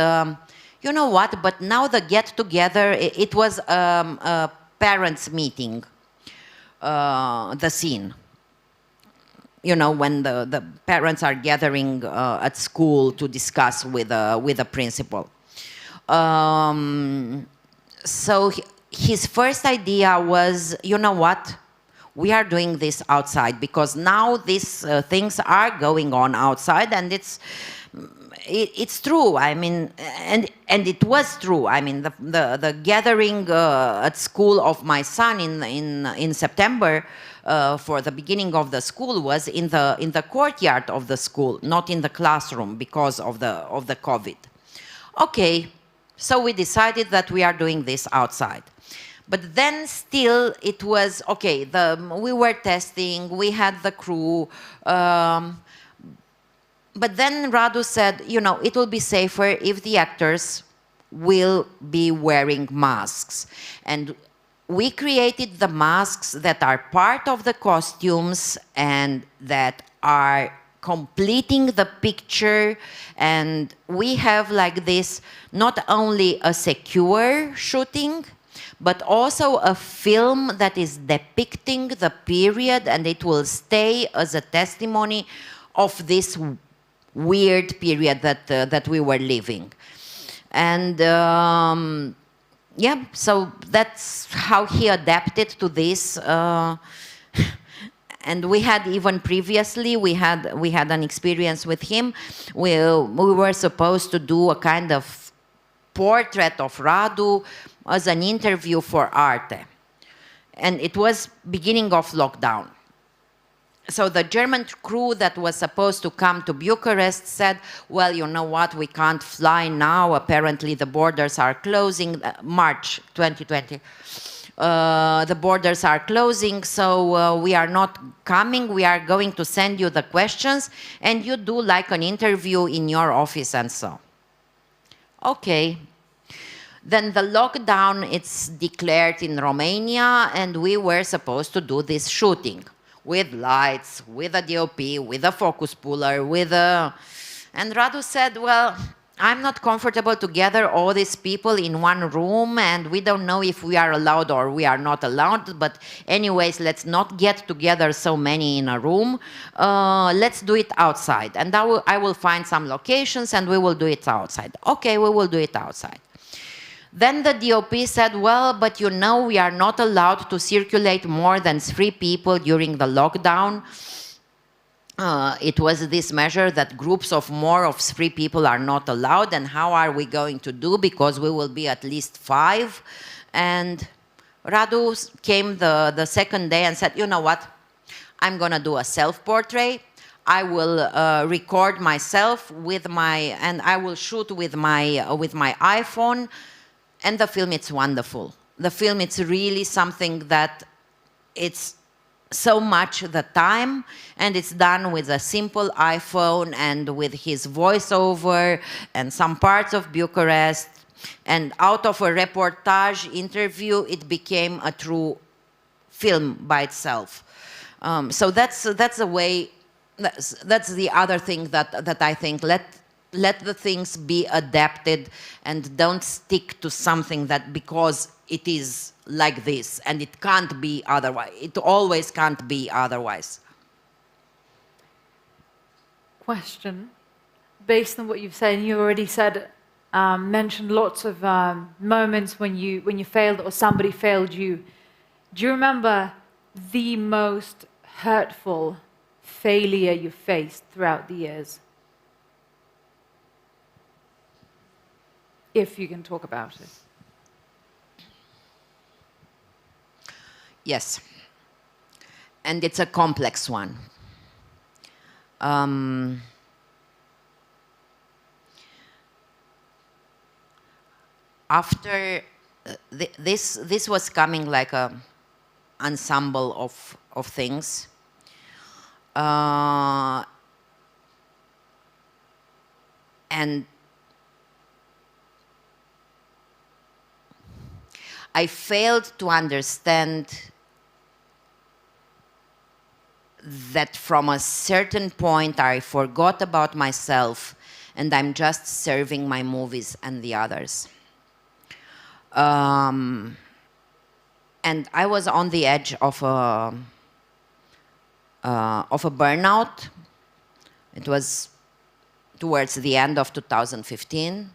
you know what, but now the get-together, it was a parents' meeting, the scene. You know, when the parents are gathering at school to discuss with the principal. So his first idea was, you know what, we are doing this outside because now these things are going on outside, and it's true. I mean, and it was true. I mean, the gathering at school of my son in September for the beginning of the school was in the courtyard of the school, not in the classroom because of the COVID. Okay. So we decided that we are doing this outside. But then still it was, okay, we were testing, we had the crew, but then Radu said, you know, it will be safer if the actors will be wearing masks. And we created the masks that are part of the costumes and that are completing the picture, and we have like this not only a secure shooting but also a film that is depicting the period, and it will stay as a testimony of this weird period that we were living. And yeah, so that's how he adapted to this. And we had even previously, we had an experience with him. We were supposed to do a kind of portrait of Radu as an interview for Arte. And it was beginning of lockdown. So the German crew that was supposed to come to Bucharest said, well, you know what, we can't fly now. Apparently the borders are closing, March 2020. The borders are closing, so we are not coming. We are going to send you the questions, and you do like an interview in your office and so. Okay. Then the lockdown, it's declared in Romania, and we were supposed to do this shooting with lights, with a DOP, with a focus puller, and Radu said, well, I'm not comfortable to gather all these people in one room, and we don't know if we are allowed or we are not allowed, but anyways, let's not get together so many in a room. Let's do it outside, and I will find some locations and we will do it outside. Okay, we will do it outside. Then the DOP said, well, but you know, we are not allowed to circulate more than 3 people during the lockdown. It was this measure that groups of more of 3 people are not allowed, and how are we going to do, because we will be at least 5. And Radu came the second day and said, you know what, I'm going to do a self-portrait. I will record myself and I will shoot with my iPhone, and the film, it's wonderful. The film, it's really something that it's so much the time, and it's done with a simple iPhone and with his voiceover and some parts of Bucharest, and out of a reportage interview it became a true film by itself. So that's a way, that's the other thing that I think, let the things be adapted and don't stick to something that because it is like this and it can't be otherwise. It always can't be otherwise. Question. Based on what you've said, and you already said, mentioned lots of moments when you failed or somebody failed you. Do you remember the most hurtful failure you faced throughout the years? If you can talk about it. Yes. And it's a complex one. After this was coming like a ensemble of things. And I failed to understand that from a certain point I forgot about myself and I'm just serving my movies and the others. And I was on the edge of a burnout. It was towards the end of 2015.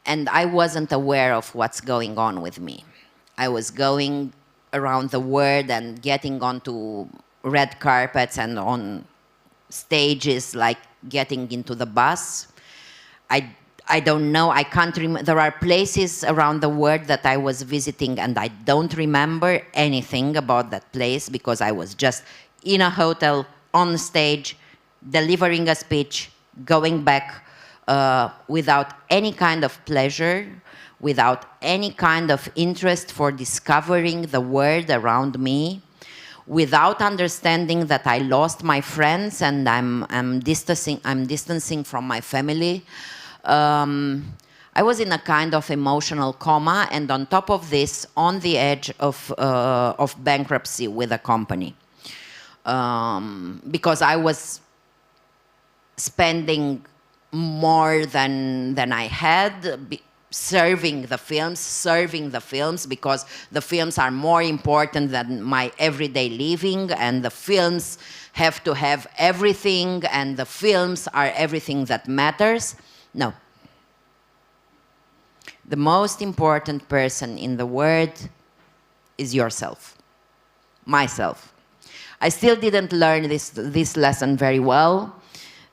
And I wasn't aware of what's going on with me. I was going around the world and getting onto red carpets and on stages, like getting into the bus. I don't know, I can't remember. There are places around the world that I was visiting and I don't remember anything about that place because I was just in a hotel, on stage, delivering a speech, going back, without any kind of pleasure, without any kind of interest for discovering the world around me, without understanding that I lost my friends and I'm distancing from my family. I was in a kind of emotional coma, and on top of this, on the edge of bankruptcy with a company, because I was spending more than I had, serving the films, because the films are more important than my everyday living, and the films have to have everything, and the films are everything that matters. No. The most important person in the world is yourself, myself. I still didn't learn this lesson very well,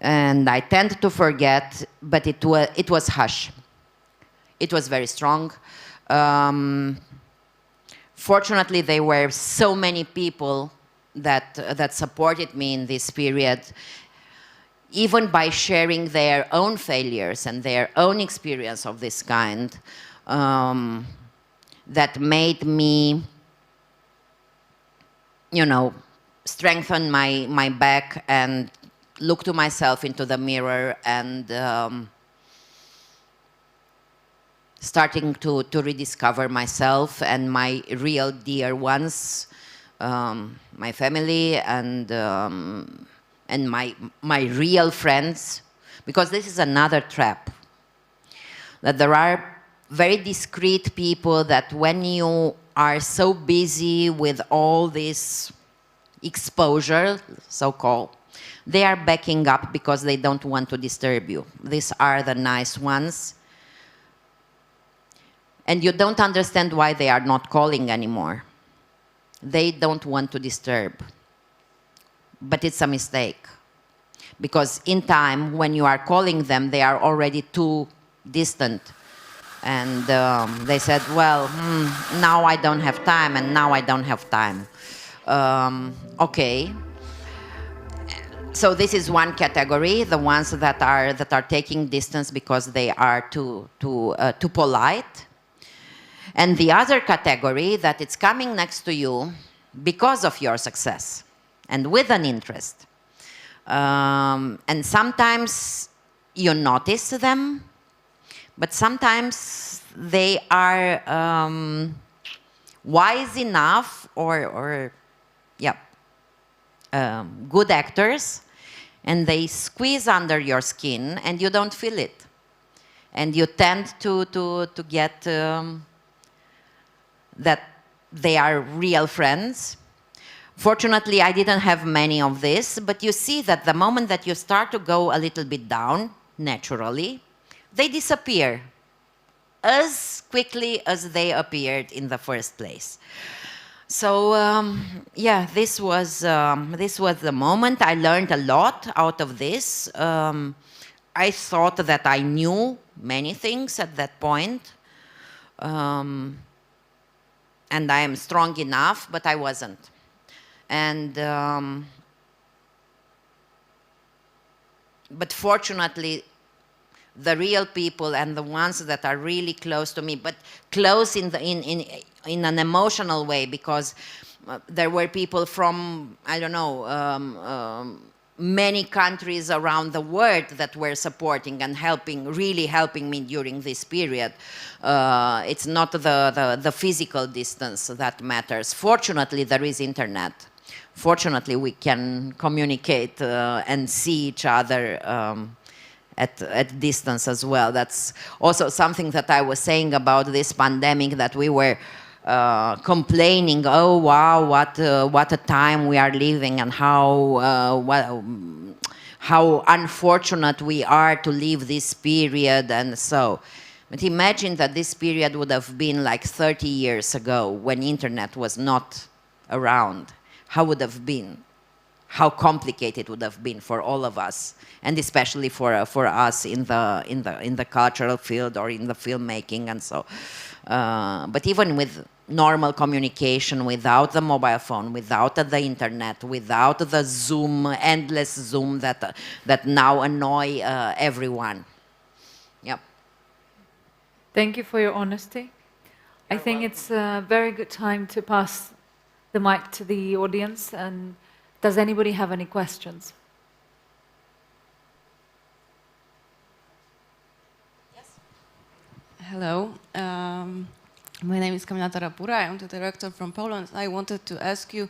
and I tend to forget, but it was hush. It was very strong. Fortunately, there were so many people that supported me in this period, even by sharing their own failures and their own experience of this kind, that made me, strengthen my back and look to myself into the mirror and starting to rediscover myself and my real dear ones, my family and my real friends, because this is another trap, that there are very discreet people that when you are so busy with all this exposure, so-called, they are backing up because they don't want to disturb you. These are the nice ones. And you don't understand why they are not calling anymore. They don't want to disturb. But it's a mistake. Because in time, when you are calling them, they are already too distant. And they said, well, now I don't have time, and now I don't have time. Okay. So this is one category, the ones that are taking distance because they are too polite. And the other category, that it's coming next to you because of your success and with an interest. And sometimes you notice them, but sometimes they are wise enough or good actors, and they squeeze under your skin and you don't feel it. And you tend to get that they are real friends. Fortunately, I didn't have many of this, but you see that the moment that you start to go a little bit down, naturally, they disappear as quickly as they appeared in the first place. So yeah, this was the moment. I learned a lot out of this. I thought that I knew many things at that point, and I am strong enough, but I wasn't. And but fortunately, the real people and the ones that are really close to me, but close in an emotional way, because there were people from, I don't know, many countries around the world that were supporting and really helping me during this period. It's not the physical distance that matters. Fortunately, there is internet. Fortunately, we can communicate and see each other at distance as well. That's also something that I was saying about this pandemic, that we were complaining, oh wow, what a time we are living, and how unfortunate we are to live this period, and so. But imagine that this period would have been like 30 years ago, when internet was not around. How would have been? How complicated it would have been for all of us, and especially for us in the cultural field or in the filmmaking and so. But even with normal communication, without the mobile phone, without the internet, without the Zoom, endless Zoom that now annoy everyone. Yep. Thank you for your honesty. I think it's a very good time to pass the mic to the audience. And does anybody have any questions? Yes. Hello. My name is Kamila Tarapura. I am the director from Poland. I wanted to ask you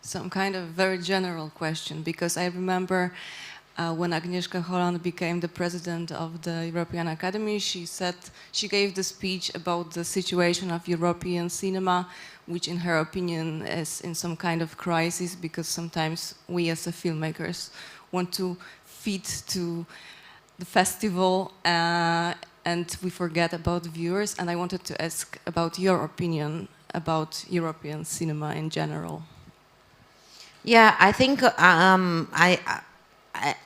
some kind of very general question, because I remember when Agnieszka Holland became the president of the European Academy, she gave the speech about the situation of European cinema, which in her opinion is in some kind of crisis, because sometimes we as the filmmakers want to fit to the festival and we forget about the viewers. And I wanted to ask about your opinion about European cinema in general. Yeah, I think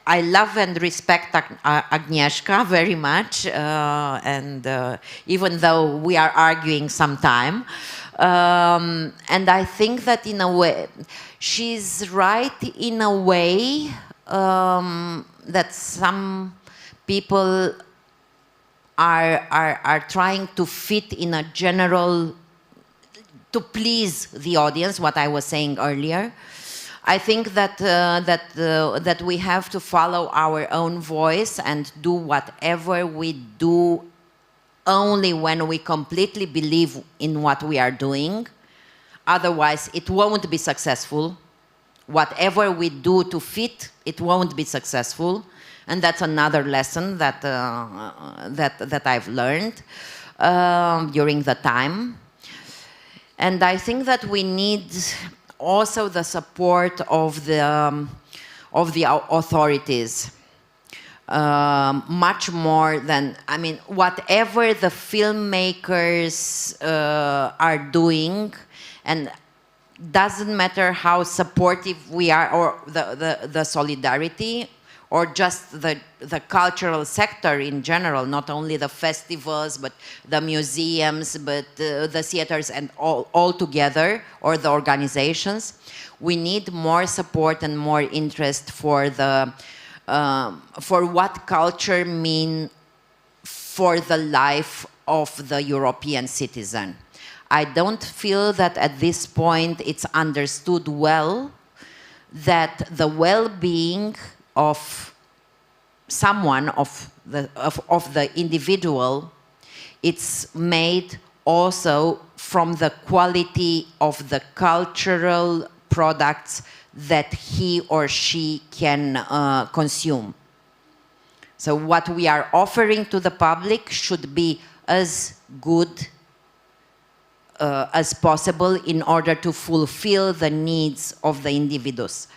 I love and respect Agnieszka very much, and even though we are arguing sometime, and I think that in a way she's right in a way that some people are trying to fit in a general, to please the audience, what I was saying earlier. I think that that we have to follow our own voice and do whatever we do only when we completely believe in what we are doing. Otherwise, it won't be successful. Whatever we do to fit, it won't be successful. And that's another lesson that that I've learned during the time. And I think that we need also the support of the authorities, much more than, I mean, whatever the filmmakers are doing, and doesn't matter how supportive we are, or the solidarity, or just the cultural sector in general, not only the festivals, but the museums, but the theaters, and all together, or the organizations. We need more support and more interest for what culture means for the life of the European citizen. I don't feel that at this point it's understood well that the well-being of someone, of the individual, it's made also from the quality of the cultural products that he or she can consume. So what we are offering to the public should be as good as possible in order to fulfill the needs of the individuals.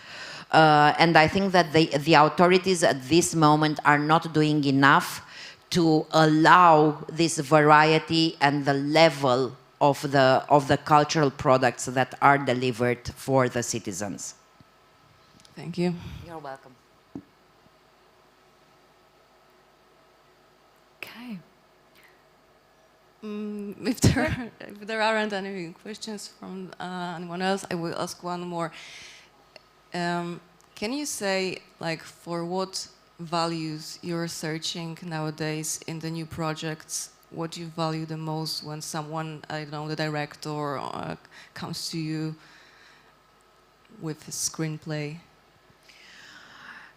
And I think that the authorities at this moment are not doing enough to allow this variety and the level of the cultural products that are delivered for the citizens. Thank you. You're welcome. Okay. If there aren't any questions from anyone else, I will ask one more. Can you say, like, for what values you're searching nowadays in the new projects? What do you value the most when someone, I don't know, the director comes to you with a screenplay?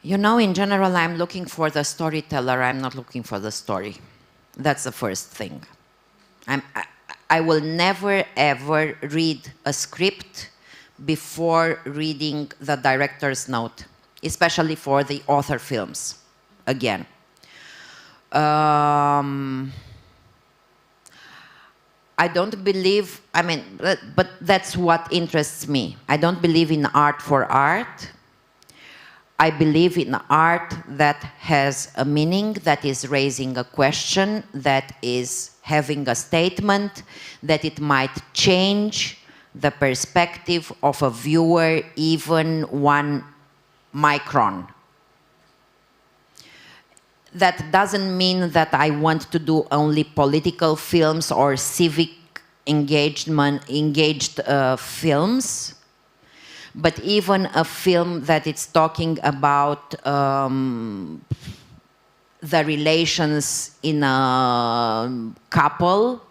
You know, in general, I'm looking for the storyteller. I'm not looking for the story. That's the first thing. I will never, ever read a script before reading the director's note, especially for the author films, again. I don't believe, but that's what interests me. I don't believe in art for art. I believe in art that has a meaning, that is raising a question, that is having a statement, that it might change the perspective of a viewer even 1 micron. That doesn't mean that I want to do only political films or civic engaged films, but even a film that is talking about the relations in a couple,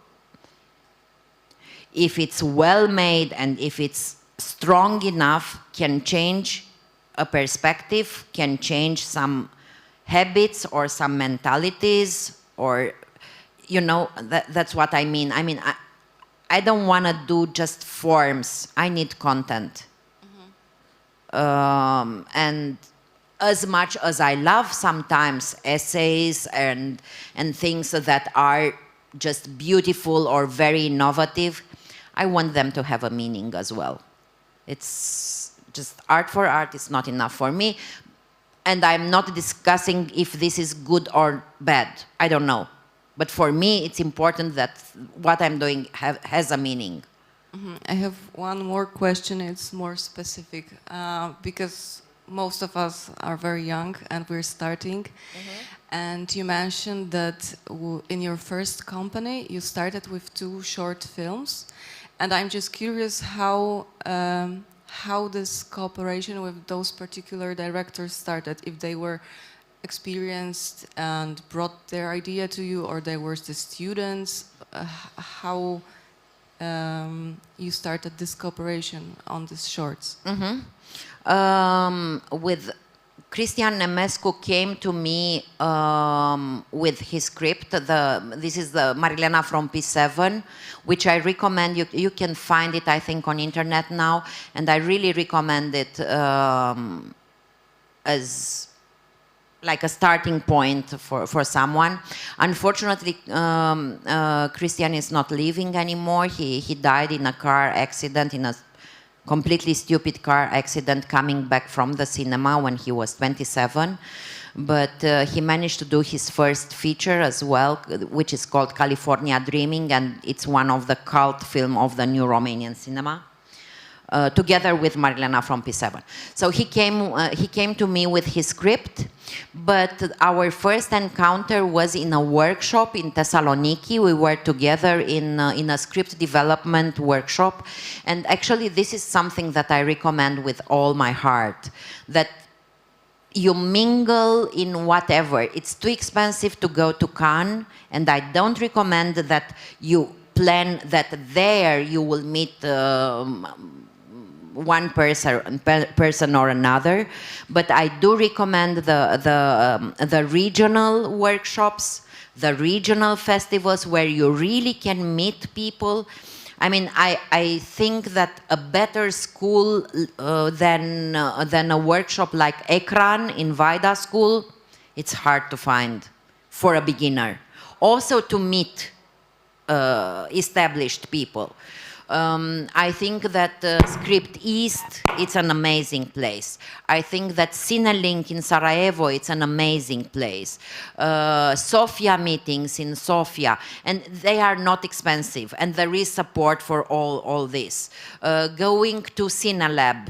if it's well made and if it's strong enough, can change a perspective, can change some habits or some mentalities, or, you know, that's what I mean. I don't want to do just forms. I need content. And as much as I love sometimes essays and things that are just beautiful or very innovative, I want them to have a meaning as well. It's just art for art is not enough for me. And I'm not discussing if this is good or bad. I don't know. But for me, it's important that what I'm doing has a meaning. I have one more question. It's more specific because most of us are very young and we're starting. And you mentioned that in your first company, you started with 2 short films. And I'm just curious how this cooperation with those particular directors started, if they were experienced and brought their idea to you, or they were the students, how you started this cooperation on these shorts. With Cristian Nemescu came to me with his script. This is the Marilena from P7, which I recommend. You can find it, I think, on internet now, and I really recommend it as like a starting point for someone. Unfortunately, Cristian is not living anymore. He died in a car accident, in a completely stupid car accident coming back from the cinema when he was 27. But he managed to do his first feature as well, which is called California Dreaming, and it's one of the cult film of the new Romanian cinema, together with Marilena from P7. So he came to me with his script, but our first encounter was in a workshop in Thessaloniki. We were together in a script development workshop, and actually this is something that I recommend with all my heart, that you mingle in whatever. It's too expensive to go to Cannes, and I don't recommend that you plan that there you will meet one person or another, but I do recommend the regional workshops, the regional festivals where you really can meet people. I mean, I think that a better school than a workshop like Ekran in Vaida School, it's hard to find for a beginner. Also to meet established people. I think that Script East, it's an amazing place. I think that Cinelink in Sarajevo, it's an amazing place. Sofia meetings in Sofia, and they are not expensive, and there is support for all this. Going to Cinelab,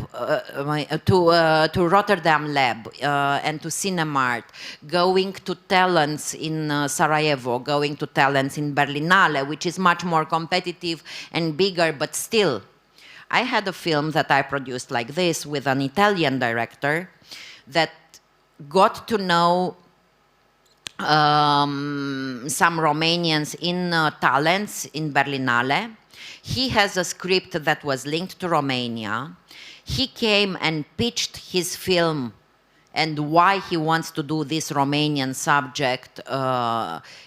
to Rotterdam Lab, and to Cinemart, going to Talents in Sarajevo, going to Talents in Bерлінале, which is much more competitive and bigger, but still, I had a film that I produced like this with an Italian director that got to know some Romanians in Talents in Bерлінале. He has a script that was linked to Romania. He came and pitched his film and why he wants to do this Romanian subject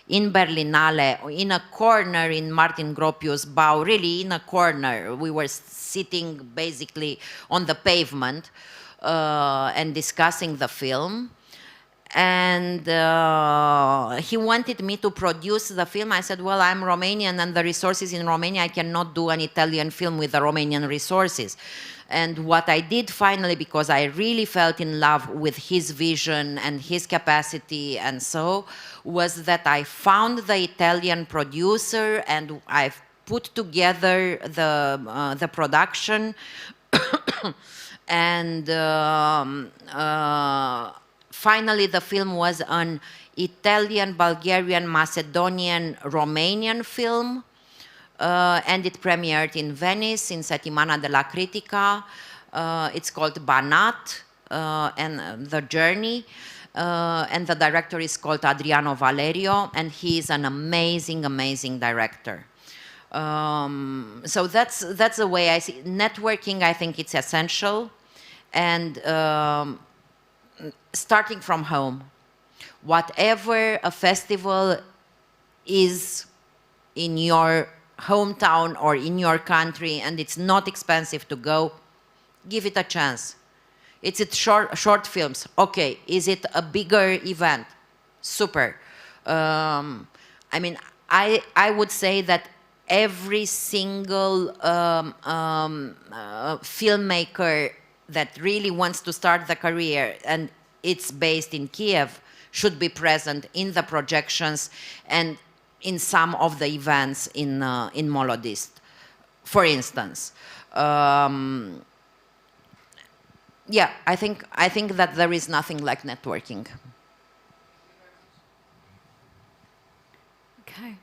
in Bерлінале, in a corner in Martin Gropius Bau, really in a corner. We were sitting basically on the pavement and discussing the film. And he wanted me to produce the film. I said, well, I'm Romanian and the resources in Romania, I cannot do an Italian film with the Romanian resources. And what I did finally, because I really felt in love with his vision and his capacity and so, was that I found the Italian producer and I've put together the production and finally the film was an Italian, Bulgarian, Macedonian, Romanian film. And it premiered in Venice, in Settimana della Critica. It's called Banat, and The Journey. And the director is called Adriano Valerio, and he is an amazing, amazing director. So that's the way I see it. Networking, I think it's essential. And starting from home. Whatever a festival is in your hometown or in your country and it's not expensive to go, give it a chance. It's short films. Okay, is it a bigger event? Super. I mean, I would say that every single filmmaker that really wants to start the career and it's based in Kiev should be present in the projections and in some of the events in Молодості, for instance. Yeah, I think that there is nothing like networking. Okay.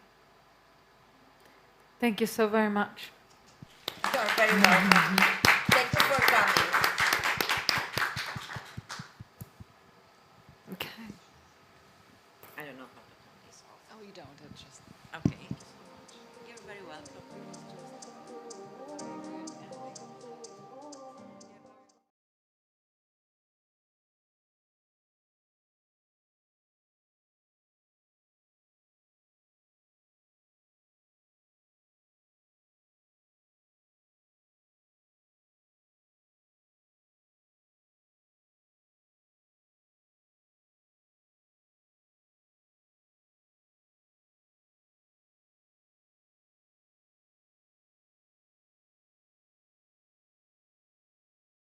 Thank you so very much. You're very welcome.